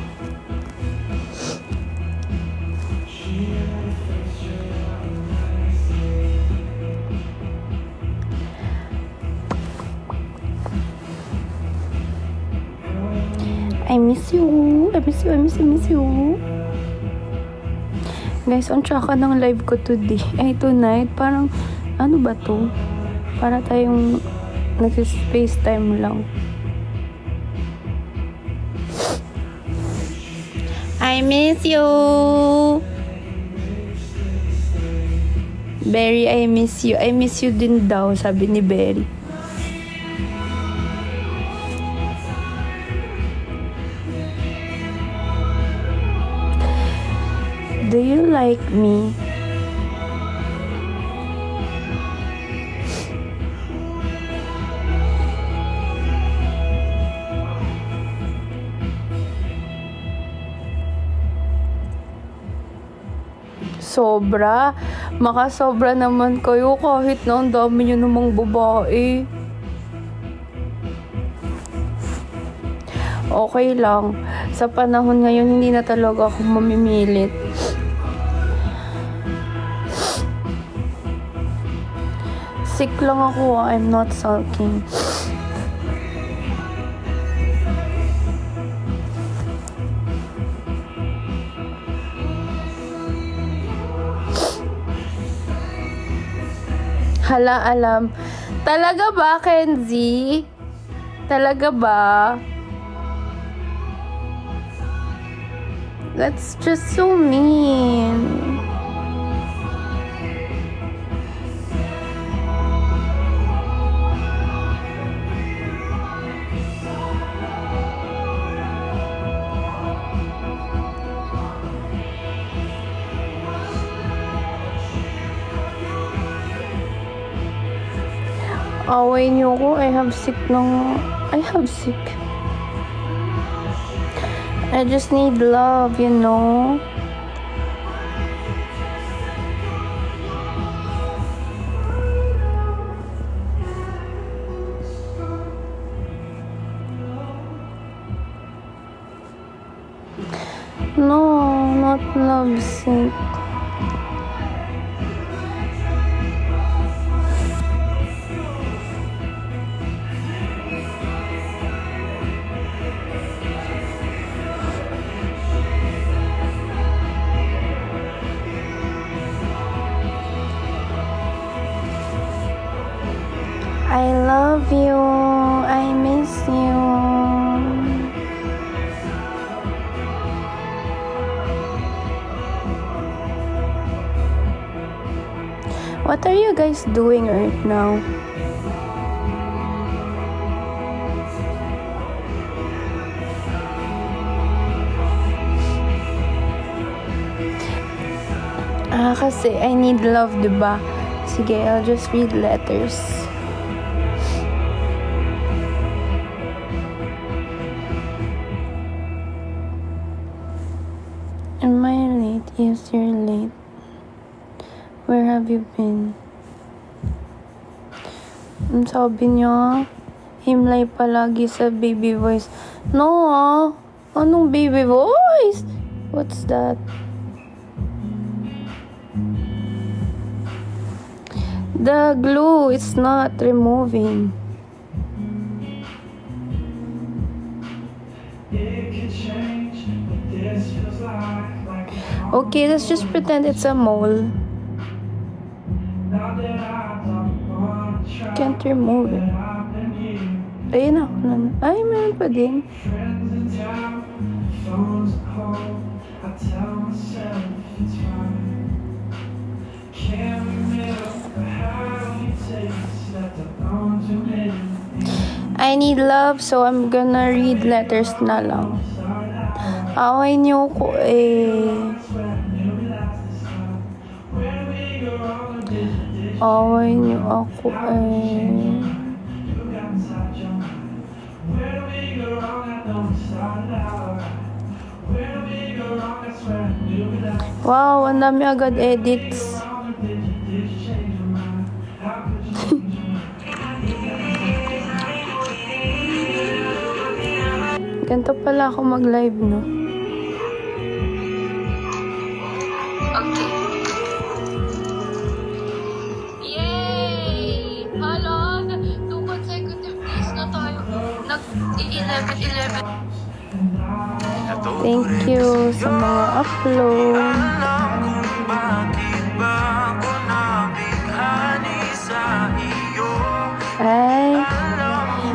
I miss you. I miss you. Guys, on tsaka ng live ko today. Ay, tonight. Parang, ano ba to? Para tayong nag-space time lang. I miss you. Berry, I miss you. I miss you din daw, sabi ni Berry. Do you like me? Sobra. Makasobra naman kayo kahit na ang dami nyo namang babae. Okay lang. Sa panahon ngayon, hindi na talaga ako mamimilit. Sick lang ako. I'm not sulking. Hala, alam. Talaga ba, Kenzie? Talaga ba? That's just so mean. Away niyo ko. I have sick. I just need love, you know. No, not love sick. I love you. I miss you. What are you guys doing right now? Kasi I need love, diba? Sige, I'll just read letters. In my Yes, you're late. Where have you been? Ang sabi niya, himlay palagi sa baby voice. No, anong baby voice? What's that? The glue is not removing. Okay, let's just pretend it's a mole. Can't remove it. Ayun na. Ay, meron pa din. I need love, so I'm gonna read letters na lang. Away niyo ko eh. Away niyo ako eh. Wow, ang dami agad edits. Ganito pala ako mag-live, no? Okay. Yay! Hala, 2 consecutive days na tayo. Nag-11. Thank you sa mga upload. Ay,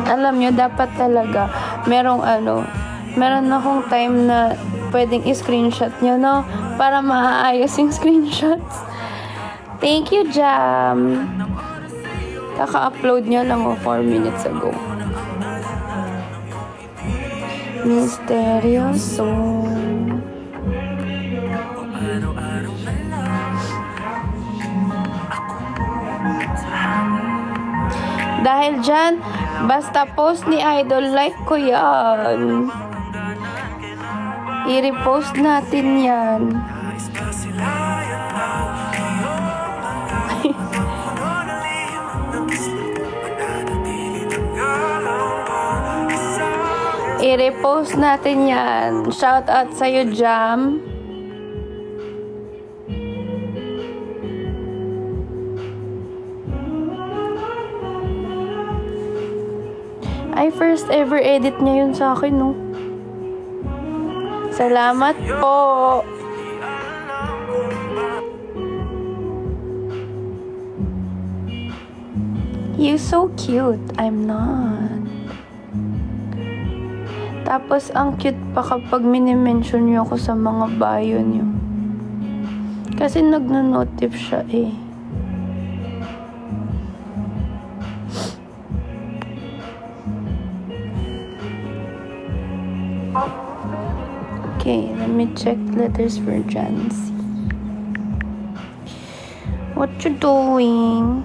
alam nyo, dapat talaga meron akong time na pwedeng i-screenshot nyo, no? Para maaayos yung screenshots. Thank you, Jam. Kaka-upload nyo lang 4 minutes ago. Misteryoso. Dahil dyan, basta post ni Idol, like ko yan. I-repost natin yan. I-repost natin yan. Shout out sa'yo, Jam. Ay, first ever edit niya yun sa akin, no? Salamat po! You so cute. I'm not. Tapos, ang cute pa kapag minimension niyo ako sa mga bio niyo. Kasi nagno-notif siya eh. Okay, let me check letters for Jancy. What you doing?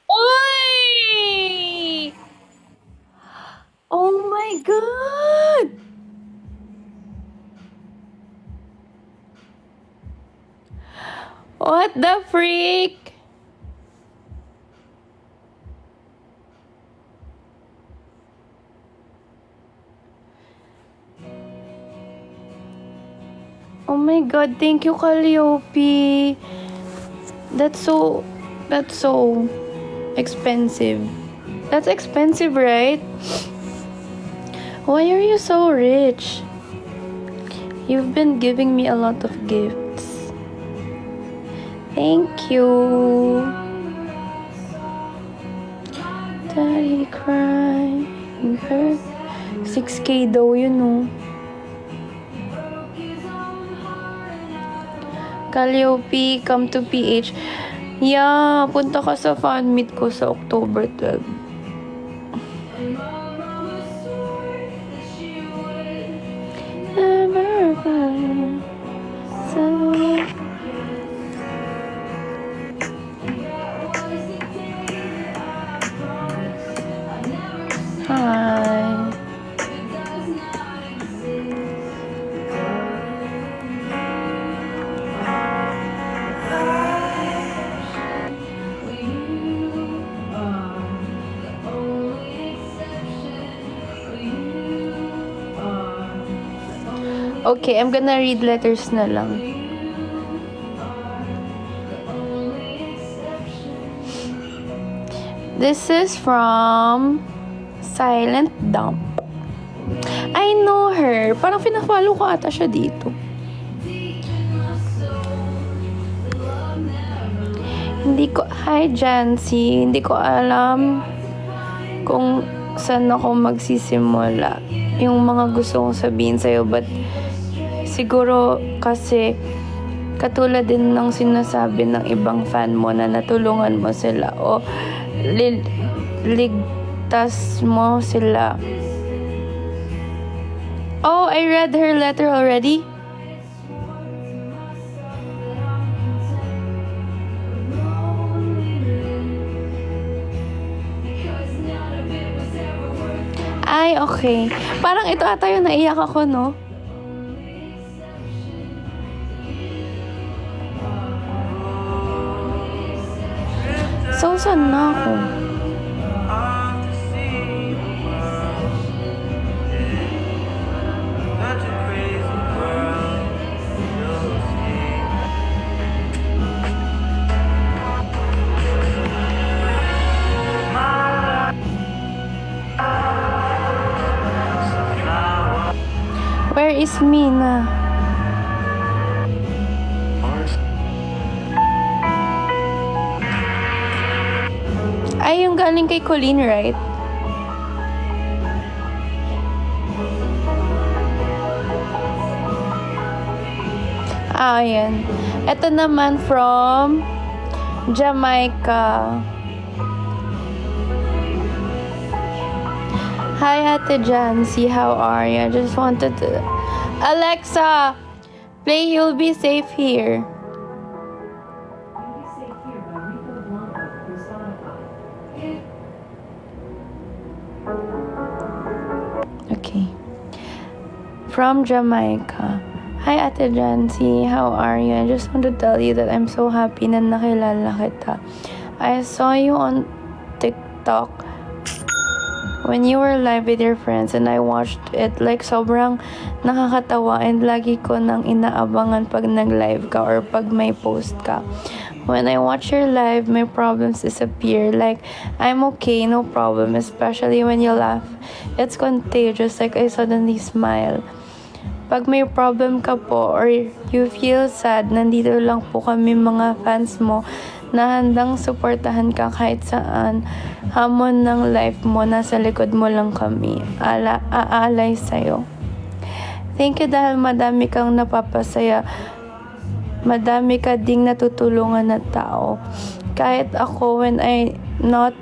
Oy! Oh my God! What the freak? Oh my God, thank you, Calliope. That's so expensive. That's expensive, right? Why are you so rich? You've been giving me a lot of gifts. Thank you. Daddy crying. 6K daw yun, no? Calliope, come to PH. Yeah, punta ka sa fan meet ko sa October 12. Hi. Okay, I'm gonna read letters na lang. This is from Silent Dump. I know her. Parang pina-follow ko ata siya dito. Hi Jancy, hindi ko alam kung saan ako magsisimula. Yung mga gusto kong sabihin sa'yo, but siguro kasi katulad din ng sinasabi ng ibang fan mo na natulungan mo sila o ligtas mo sila. Oh, I read her letter already. Ay, okay. Parang ito ata yung naiyak ako, no? So, saan na ako? Where is Mina? Ay, yung galing kay Colleen, right? Ah, ayan. Ito naman from Jamaica. Hi, Ate Jancy. How are you? I just wanted to... Alexa, play You'll Be Safe Here. Okay. From Jamaica. Hi, Ate Jancy. How are you? I just want to tell you that I'm so happy na nakilala kita. I saw you on TikTok when you were live with your friends and I watched it. Like, sobrang nakakatawa and lagi ko nang inaabangan pag nag-live ka or pag may post ka. When I watch your live, my problems disappear. Like, I'm okay, no problem. Especially when you laugh. It's contagious. Like, I suddenly smile. Pag may problem ka po or you feel sad, nandito lang po kami mga fans mo na handang suportahan ka kahit saan. Hamon ng life mo, nasa likod mo lang kami. Aalay sa'yo. Thank you dahil madami kang napapasaya. Madami ka ding natutulungan na tao. Kahit ako, when I not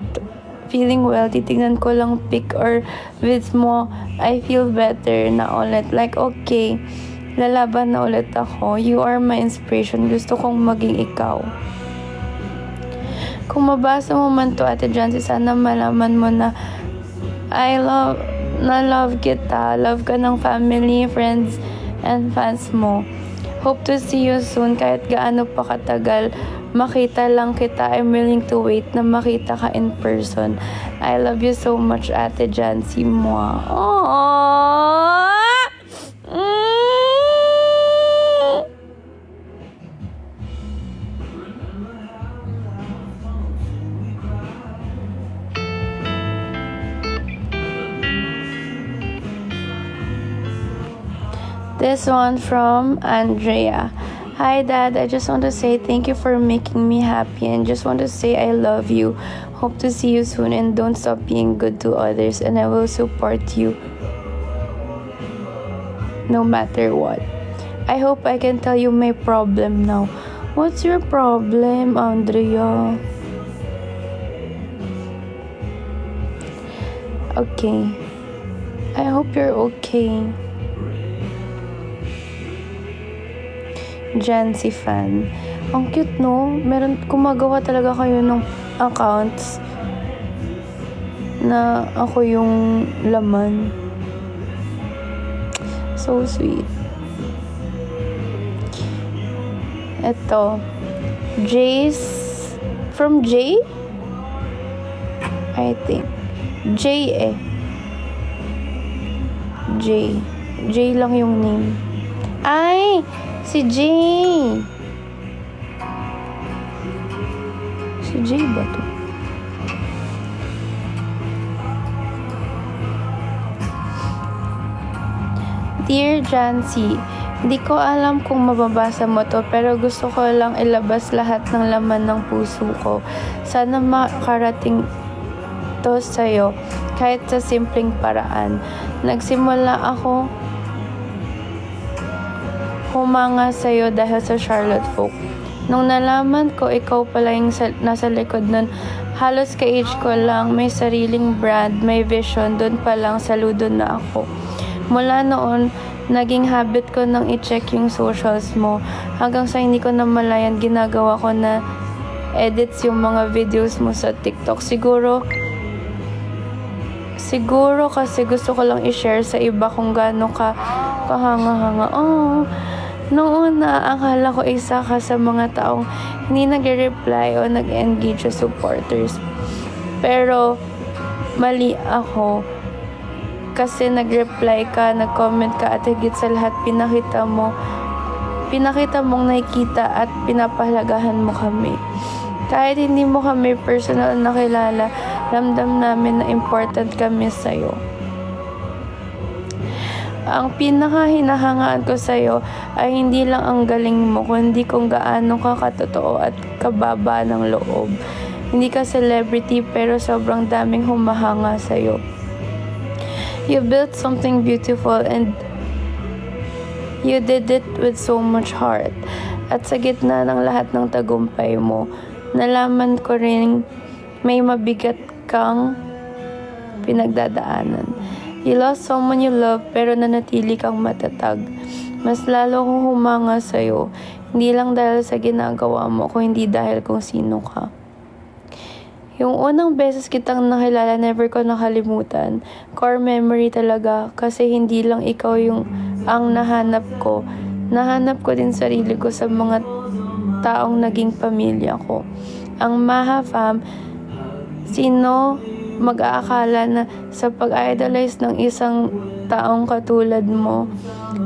feeling well, titignan ko lang pic or vids mo, I feel better na ulit. Like, okay, lalaban na ulit ako. You are my inspiration. Gusto kong maging ikaw. Kung mabasa mo man to, Ate Jancy, sana malaman mo na love kita. Love ka ng family, friends, and fans mo. Hope to see you soon kahit gaano pa katagal. Makita lang kita. I'm willing to wait na makita ka in person. I love you so much, Ate Jancy. Mwah. Aww! This one from Andrea. Hi Dad, I just want to say thank you for making me happy and just want to say I love you. Hope to see you soon and don't stop being good to others and I will support you no matter what. I hope I can tell you my problem now. What's your problem, Andrea? Okay. I hope you're okay. Jancy fan. Ang cute, no? Gumagawa talaga kayo ng accounts na ako yung laman. So sweet. Ito. Jace. From J? I think. J eh. J lang yung name. Ay! Si Jay! Si Jay ba to? Dear Jancy, hindi ko alam kung mababasa mo to pero gusto ko lang ilabas lahat ng laman ng puso ko. Sana makarating to sa'yo kahit sa simpleng paraan. Nagsimula ako humanga sa'yo dahil sa Charlotte Folk. Nung nalaman ko ikaw pala yung nasa likod nun, halos ka-age ko lang, may sariling brand, may vision, dun pa lang saludo na ako. Mula noon, naging habit ko nang i-check yung socials mo. Hanggang sa hindi ko na malayan, ginagawa ko na edits yung mga videos mo sa TikTok. Siguro kasi gusto ko lang i-share sa iba kung gaano ka kahanga-hanga. Oh, noong una, akala ko isa ka sa mga taong hindi nag-reply o nag-engage sa supporters. Pero, mali ako. Kasi nag-reply ka, nag-comment ka, at higit sa lahat, pinakita mong nakikita at pinapahalagahan mo kami. Kahit hindi mo kami personal na kilala, ramdam namin na important kami sa'yo. Ang pinaka-hinahangaan ko sa'yo ay hindi lang ang galing mo, kundi kung gaano ka katotoo at kababa ng loob. Hindi ka celebrity pero sobrang daming humahanga sa'yo. You built something beautiful and you did it with so much heart. At sa gitna ng lahat ng tagumpay mo, nalaman ko rin may mabigat kang pinagdadaanan. You lost someone you love pero nanatili kang matatag. Mas lalo kong humanga sa'yo, hindi lang dahil sa ginagawa mo, kundi dahil kung sino ka. Yung unang beses kitang nakilala, never ko nakalimutan. Core memory talaga kasi hindi lang ikaw yung ang nahanap ko. Nahanap ko din sarili ko sa mga taong naging pamilya ko. Ang Maha Fam, sino mag-aakala na sa pag-idolize ng isang taong katulad mo,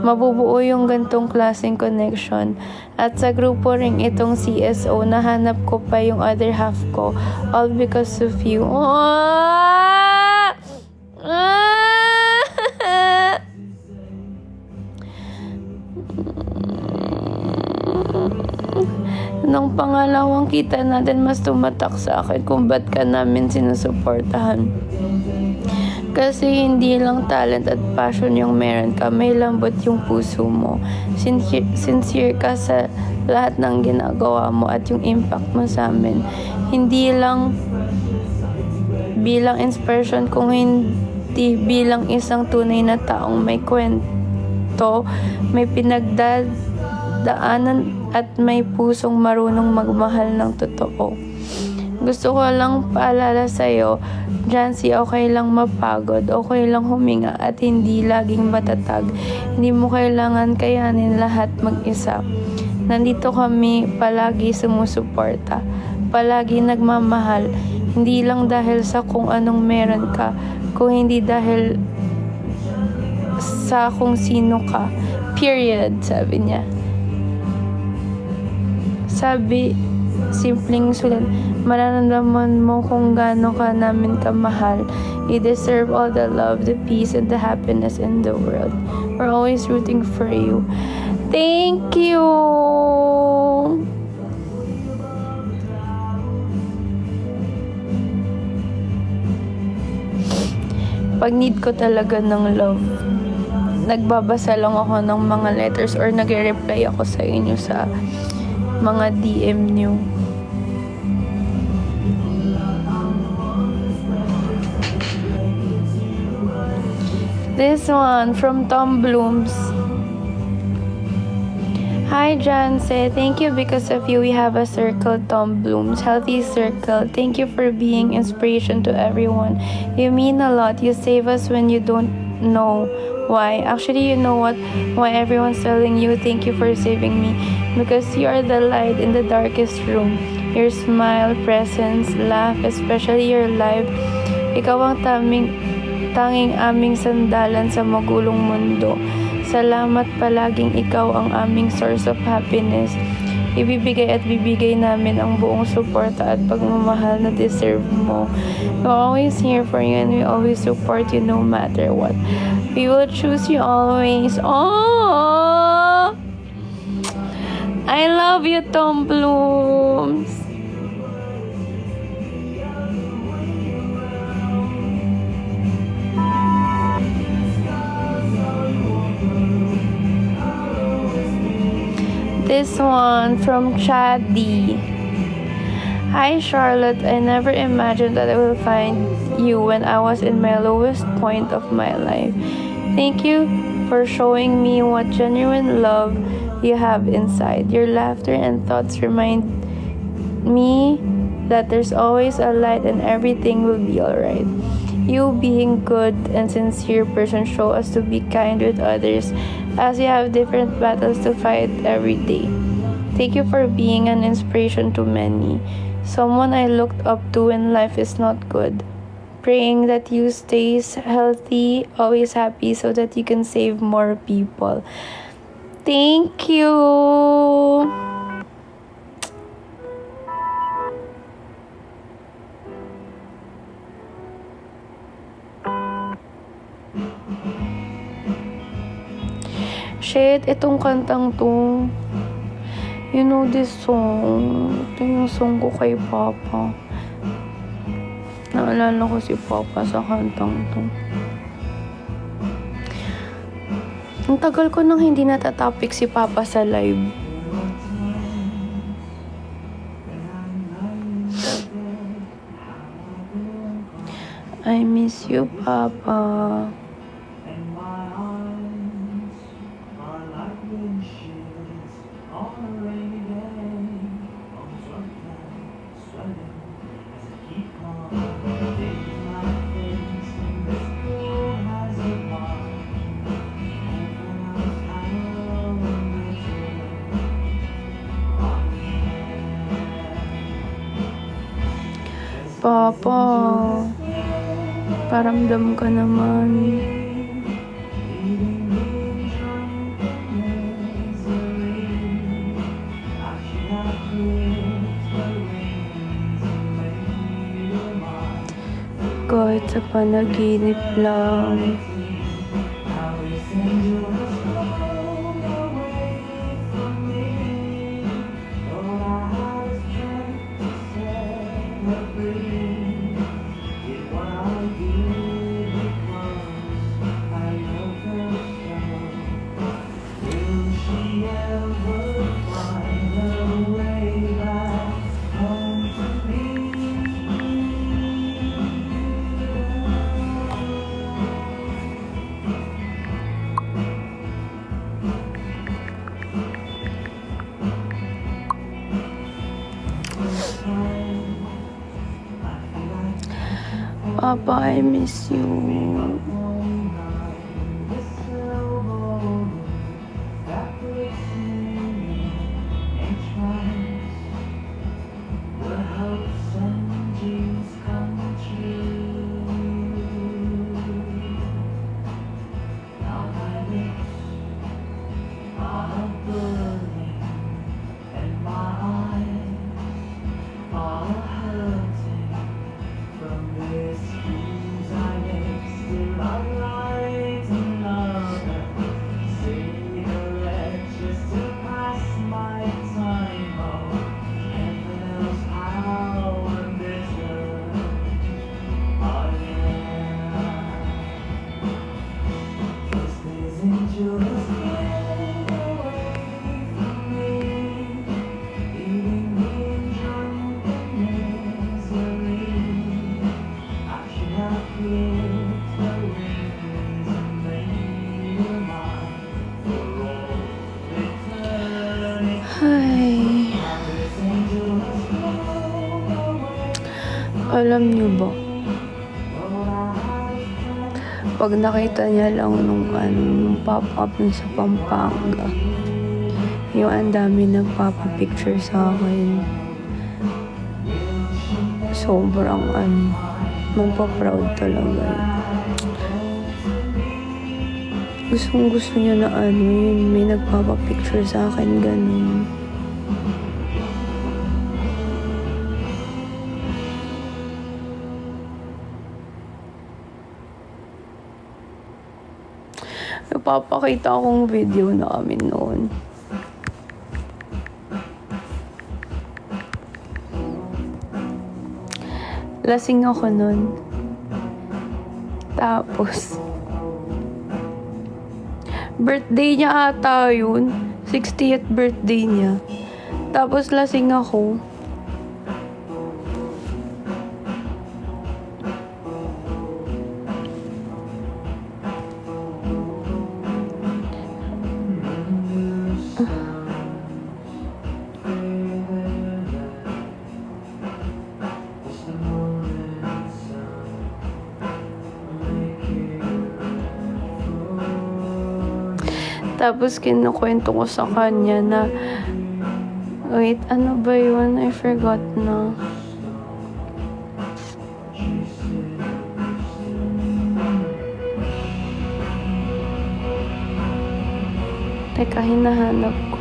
mabubuo yung gantong klaseng connection. At sa grupo ring itong CSO, nahanap ko pa yung other half ko, all because of you. Nung pangalawang kita natin, mas tumatak sa akin kung ba't ka namin sinusuportahan. Kasi hindi lang talent at passion yung meron ka, may lambot yung puso mo. Sincere ka sa lahat ng ginagawa mo at yung impact mo sa amin. Hindi lang bilang inspiration, kung hindi bilang isang tunay na taong may kwento, may pinagdadaanan at may pusong marunong magmahal ng totoo. Gusto ko lang paalala sa'yo, Jancy, okay lang mapagod, okay lang huminga at hindi laging matatag. Hindi mo kailangan kayanin lahat mag-isa. Nandito kami palagi sumusuporta, palagi nagmamahal, hindi lang dahil sa kung anong meron ka, kung hindi dahil sa kung sino ka. Period, sabi niya. Sabi, simpleng sulat, mararamdaman mo kung gaano ka namin kamahal. You deserve all the love, the peace, and the happiness in the world. We're always rooting for you. Thank you! Pag need ko talaga ng love, nagbabasa lang ako ng mga letters or nag-reply ako sa inyo sa mga DM niyo. This one from Tom Blooms. Hi Jancy, thank you, because of you we have a circle, Tom Blooms, healthy circle. Thank you for being inspiration to everyone. You mean a lot. You save us when you don't know why. Actually, you know what? Why everyone's telling you thank you for saving me. Because you are the light in the darkest room. Your smile, presence, laugh, especially your life. Ikaw ang tanging aming sandalan sa magulong mundo. Salamat palaging ikaw ang aming source of happiness. Ibibigay at bibigay namin ang buong suporta at pagmamahal na deserve mo. We're always here for you and we always support you no matter what. We will choose you always. Oh, I love you, Tom Blooms. This one from Chaddy. Hi Charlotte, I never imagined that I will find you when I was in my lowest point of my life. Thank you for showing me what genuine love you have inside. Your laughter and thoughts remind me that there's always a light and everything will be alright. You being good and sincere person show us to be kind with others as we have different battles to fight every day. Thank you for being an inspiration to many. Someone I looked up to when life is not good. Praying that you stay healthy, always happy so that you can save more people. Thank you. Shit, itong kantang to. You know this song. Ito yung song ko kay Papa. Naalala ko si Papa sa kantang to. Ang tagal ko nang hindi natatopic si Papa sa live. I miss you, Papa. Papa, paramdam ka naman. Kahit sa panaginip lang. Papa, I miss you. Ay. Alam niyo ba? Pag nakita niya lang nung pop-up nun sa Pampanga, yung ang dami nagpapapicture sa akin. Sobrang mapaproud talaga. Gustong gusto niya na ano yun, may nagpapapicture sa akin, ganun. Napapakita akong video namin noon. Lasing ako nun. Tapos, birthday niya ata yun. 60th birthday niya. Tapos lasing ako. Tapos kinukwento ko sa kanya na, wait, ano ba yun? I forgot na. Teka, hinahanap ko.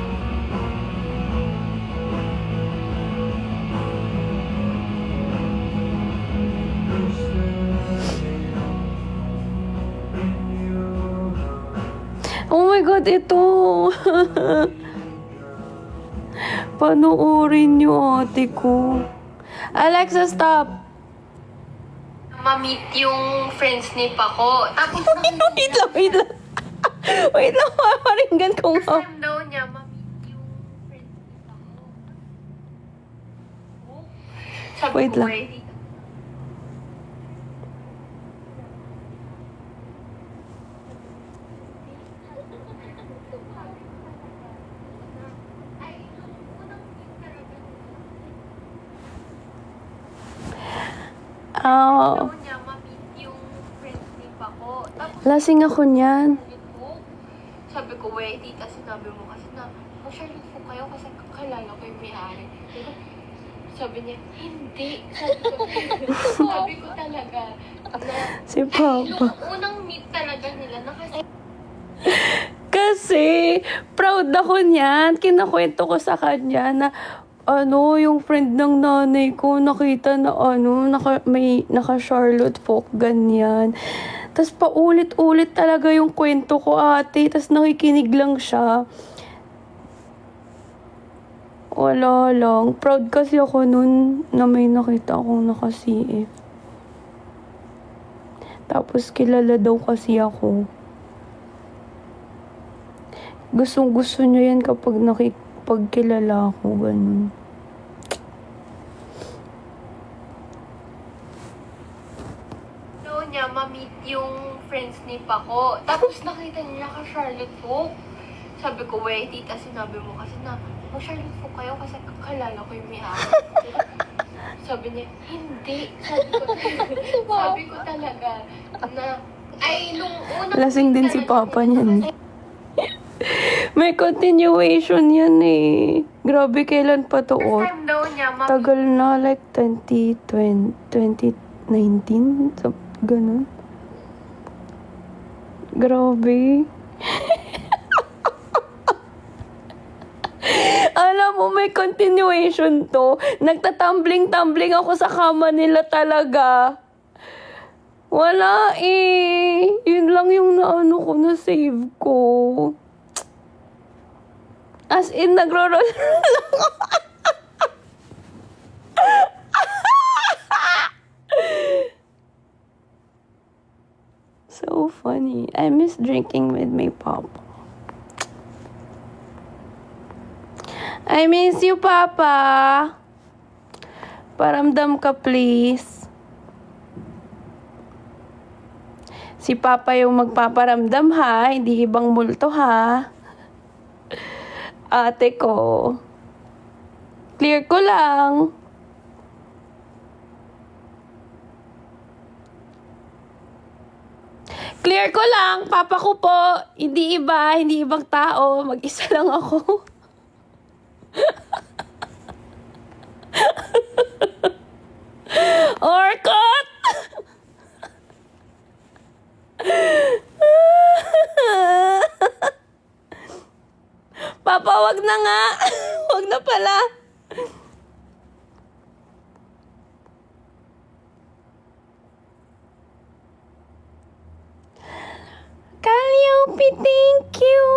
Oh my God, ito! Panoorin niyo, ate ko. Alexa, stop! Ma-meet yung friends ni Paco. Tapos Wait lang, wait lang. Wait lang, paparinggan ko nga. time daw niya, ma-meet yung friends ni Paco. Sabi Wait ko, lang. ready. Ah, Daw niya, ma-meet yung friends ni Paco. Tapos lasing ako niyan. sabi ko, wait, tita, sinabi mo kasi na, mag-Charlotte po kayo kasi kakilala ko yung may-ari. Sabi niya, hindi. Sabi ko talaga, na, Si Papa. nung unang meet talaga nila, Kasi, proud ako niyan. Kinakwento ko sa kanya na, yung friend ng nanay ko, nakita na, naka-Charlotte Folk, ganyan. Tapos, paulit-ulit talaga yung kwento ko, ate. Tapos, nakikinig lang siya. Wala lang. Proud kasi ako nun na may nakita akong naka-CF. Tapos, kilala daw kasi ako. Gustong-gusto niya yan kapag nakipagkilala ako, ganun. daw niya, ma-meet yung friends ni Paco. Tapos nakita niya naka-Charlotte po. Sabi ko, wait, tita, sinabi mo kasi na, mag-Charlotte po kayo kasi kakilala ko yung may-ari. Sabi niya, hindi. Sabi ko talaga, na, ay, nung unang Lasing din si Papa niyan. May continuation yan eh. Grabe, kailan pa to? first time daw niya, Tagal na, like 2019? So, ganun. Grabe. Alam mo, may continuation to. Nagtatumbling-tumbling ako sa kama nila talaga. Wala eh. Yun lang yung naano ko, na-save ko. As in, nagro-roll lang ako. So funny. I miss drinking with my papa. I miss you, Papa. Paramdam ka, please. Si Papa yung magpaparamdam, ha? Hindi ibang multo, ha? Ate ko. Clear ko lang. Clear ko lang, Papa ko po. Hindi iba, hindi ibang tao. Mag-isa lang ako. Orkot! Papa, wag na nga. Wag na pala. Calliope, thank you.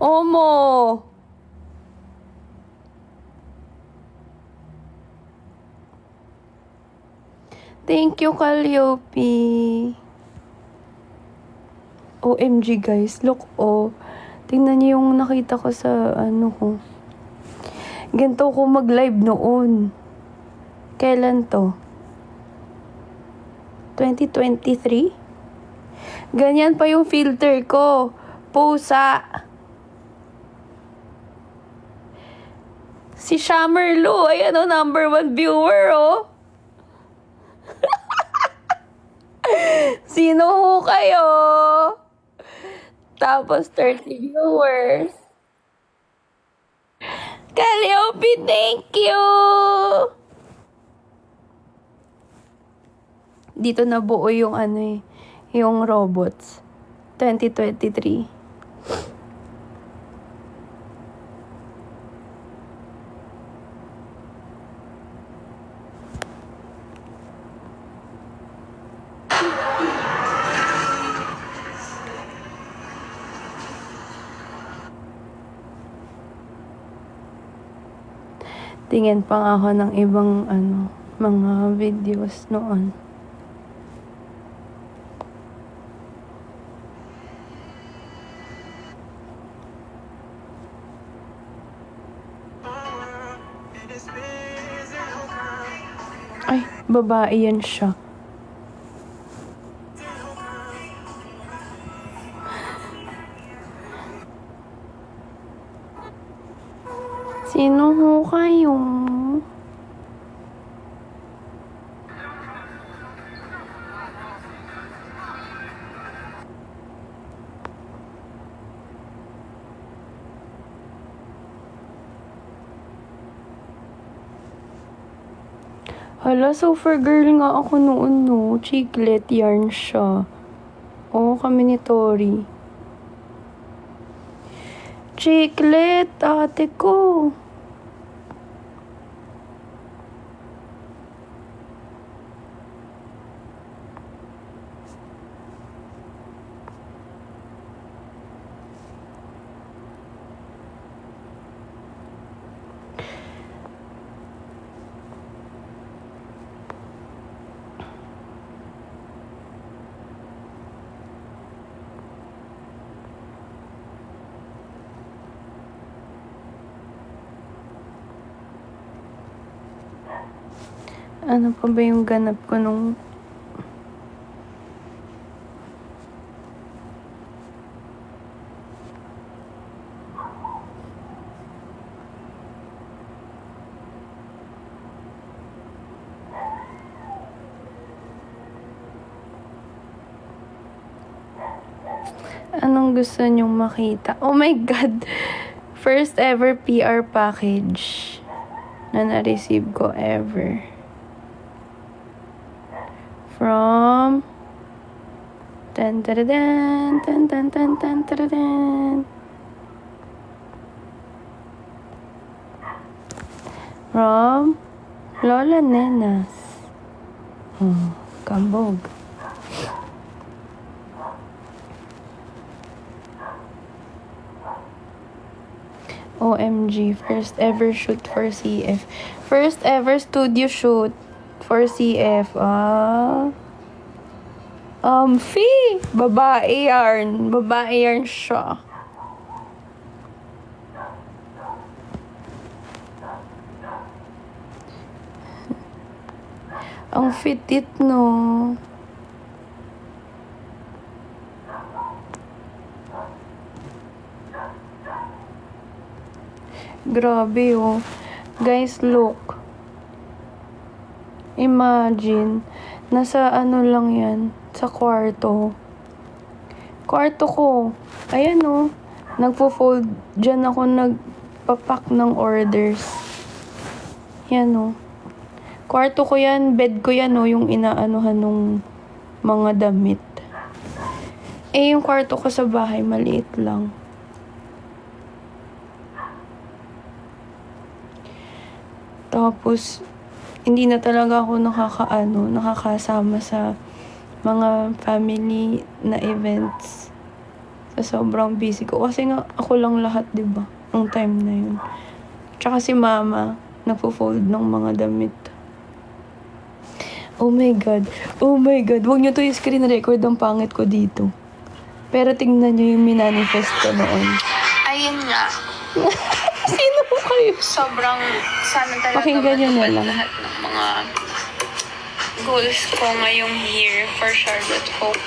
Omo. Thank you, Calliope. OMG, guys. Look, oh. Tingnan niyo yung nakita ko sa, ano ko. Ganito ko mag-live noon. Kailan to? 2023? Ganyan pa yung filter ko. Pusa. Si Shamerlo, ayan o, #1 viewer, oh. Sino ho kayo? Tapos 30 viewers. Calliope, thank you! Dito na buo yung ano eh, yung robots. 2023. Tingin pa nga ako ng ibang ano, mga videos noon. Ay, babae yan siya. Sino ho kayo? Hala, super girl nga ako noon, no. Chiclet yarn siya. Oo, kami ni Tori. Chiclet, ate ko. Ano pa ba yung ganap ko nung... Anong gusto nyong makita? Oh my God! First ever PR package na na-receive ko ever. From tan taradan tan tan tan tan taradan. From Lola Nenas. Kambog. OMG, first ever shoot for CF. First ever studio shoot for CF. Fee! Babae yarn. Babae yarn siya. Ang fitit, no? Grabe, oh. Guys, look. Imagine, nasa ano lang yan, sa kwarto. Kwarto ko. Ayan, oh. Nagpo-fold. Diyan ako nagpapak ng orders. Yan, oh. Kwarto ko yan, bed ko yan, oh. Yung inaanuhan nung mga damit. Eh, yung kwarto ko sa bahay, maliit lang. Tapos, hindi na talaga ako nakakasama sa mga family na events. Sa sobrang busy ko. Kasi nga, ako lang lahat, diba? Nung time na yun. Tsaka si mama, nagpo-fold ng mga damit. Oh my God. Oh my God. Huwag niyo to yung screen record ang pangit ko dito. Pero tingnan niyo yung minanifest ko noon. Ayun nga. Sino po kayo? Sobrang sana talaga Pakinggan niyo na matupad lang. lahat ng mga goals ko ngayong year for Charlotte Hope.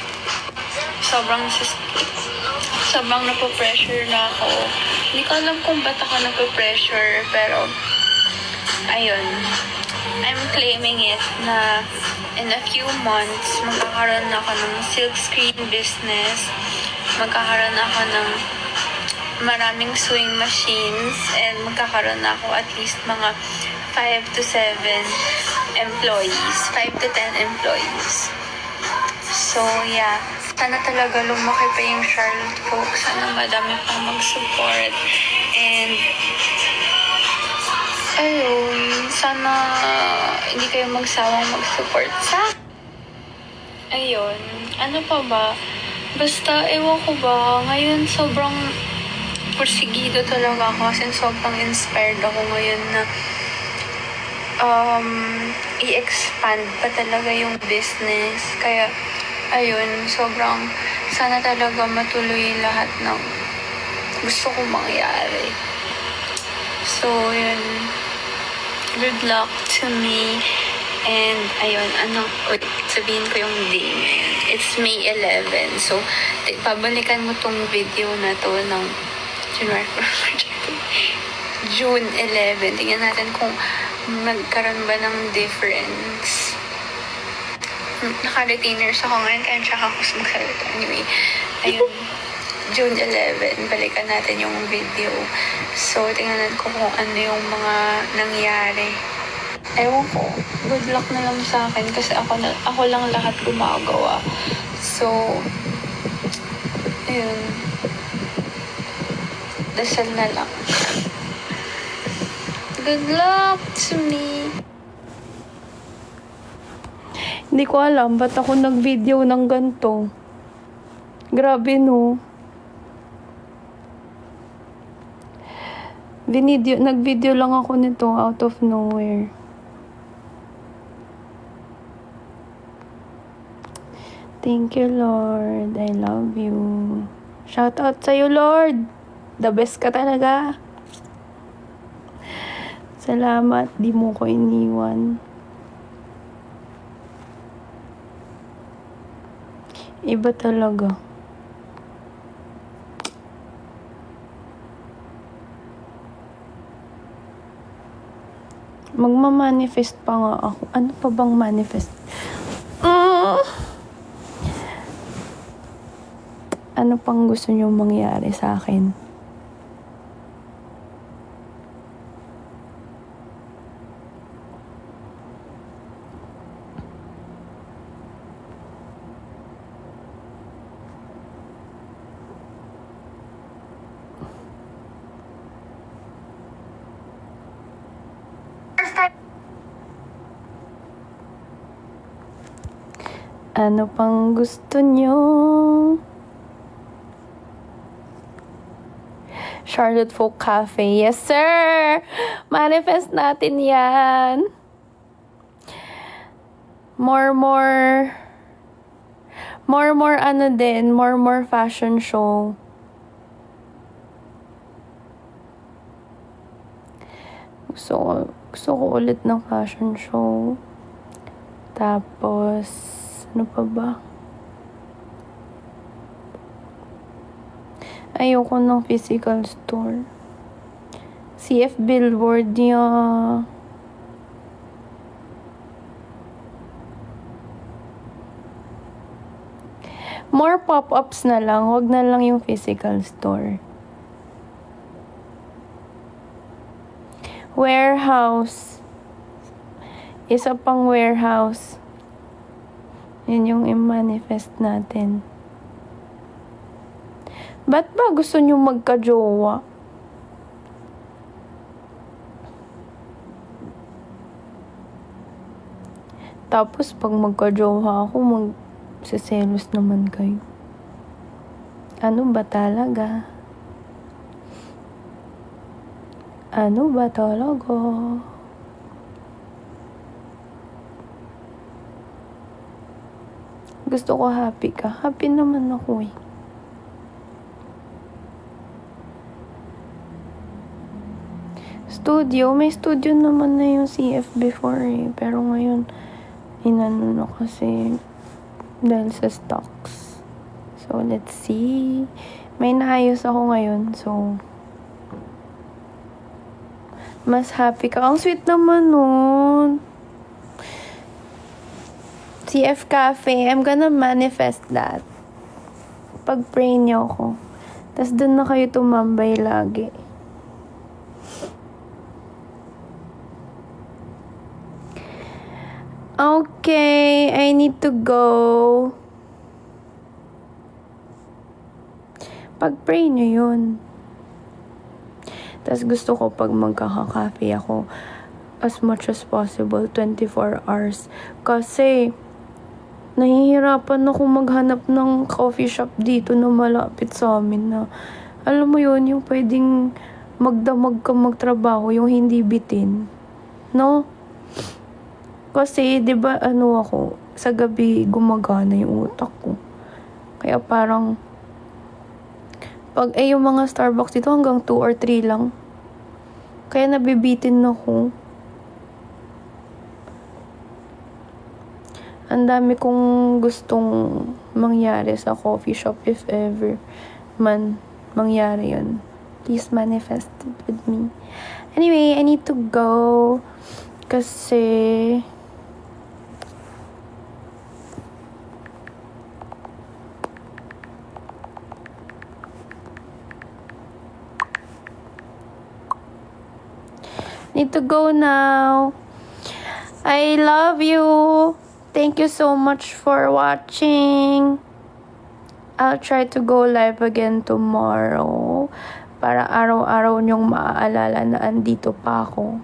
Sobrang napo-pressure na ako. Hindi ko alam kung ba't ako napo-pressure, pero ayun. I'm claiming it na in a few months, magkakaroon ako ng silkscreen business. Magkakaroon ako ng maraming sewing machines and magkakaroon ako at least mga 5 to 7 employees. 5 to 10 employees. So, yeah. Sana talaga lumaki pa yung Charlotte Folk. Sana madami pang mag-support. And, ayun, sana hindi kayo magsawang mag-support sa ayun, ano pa ba? Basta, ewan ko ba, ngayon sobrang porsigido talaga ako kasi sobrang inspired ako ngayon na i-expand pa talaga yung business. Kaya, ayun, sobrang sana talaga matuloy lahat ng gusto kong mangyari. So, yun. Good luck to me. And, ayun, sabihin ko yung day ngayon. It's May 11. So, pabalikan mo tong video na to ng June 11. Tingnan natin kung magkaroon ba ng difference. Naka-retainers ako ngayon, kaya tsaka ako magsalita. Anyway, ayun. June 11, balikan natin yung video. So, tingnan ko kung ano yung mga nangyari. Ewan ko, good luck na lang sa akin kasi ako lang lahat gumagawa. So, ayun. Dasal na lang. Good luck to me. Hindi ko alam ba't ako nag-video ng ganito. Grabe, no? Nag-video lang ako nito out of nowhere. Thank you, Lord. I love you. Shout out sa'yo, Lord. The best ka talaga. Salamat, di mo ko iniwan. Iba talaga. Magmamanifest pa nga ako. Ano pa bang manifest? Ano pang gusto nyo mangyari sa akin? Ano pang gusto nyo? Charlotte Folk Cafe. Yes, sir! Manifest natin yan. More fashion show. Gusto ko ulit ng fashion show. Tapos, ano pa ba? Ayoko ng physical store. CF billboard niya. More pop-ups na lang. Wag na lang yung physical store. Warehouse. Isa pang warehouse. Yun yung i-manifest natin. Ba't ba gusto nyo magka-jowa? Tapos, pag magka-jowa ako, magsiselos naman kayo. Ano ba talaga? Ano ba talaga? Gusto ko happy ka. Happy naman ako eh. Studio. May studio naman na yung CF before eh. Pero ngayon, inano na kasi dahil sa stocks. So, let's see. May naayos ako ngayon. So, mas happy ka. Ang sweet naman nun. CF Cafe. I'm gonna manifest that. Pag-pray niyo ako. Tapos dun na kayo tumambay lagi. Okay, I need to go. Pag-pray nyo yun. Tapos gusto ko pag magkaka-cafe ako, as much as possible, 24 hours. Kasi, nahihirapan ako maghanap ng coffee shop dito na malapit sa amin na, alam mo yun, yung pwedeng magdamag ka magtrabaho, yung hindi bitin. No? Kasi, di ba, ako, sa gabi gumagana yung utak ko. Kaya parang, pag yung mga Starbucks dito hanggang 2 or 3 lang. Kaya nabibitin ako. Ang dami kong gustong mangyari sa coffee shop if ever man mangyari yun. Please manifest it with me. Anyway, I need to go. Kasi need to go now. I love you. Thank you so much for watching. I'll try to go live again tomorrow para araw-araw niyong maaalala na andito pa ako.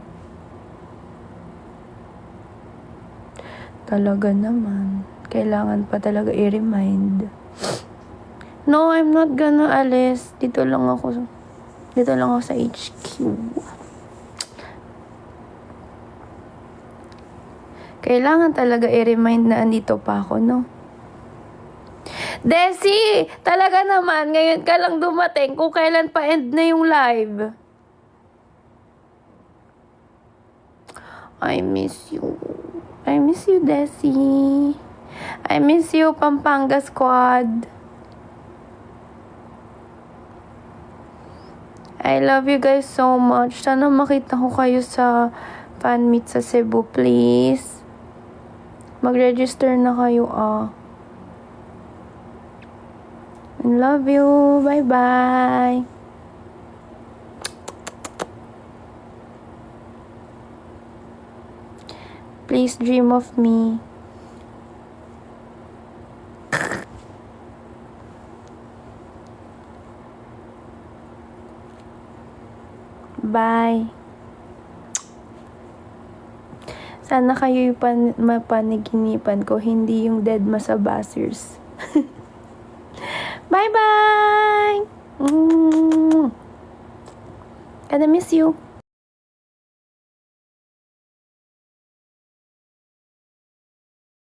Talaga naman. Kailangan pa talaga i-remind. No, I'm not gonna alis. Dito lang ako sa HQ. Kailangan talaga i-remind na andito pa ako, no? Desi! Talaga naman, ngayon ka lang dumating kung kailan pa end na yung live. I miss you. I miss you, Desi. I miss you, Pampanga Squad. I love you guys so much. Sana makita ko kayo sa fan meet sa Cebu, please. Mag-register na kayo, I love you. Bye-bye. Please dream of me. Bye. Sana kayo yung mapanaginipan ko, hindi yung dead masabasers. Bye-bye! Gonna miss you.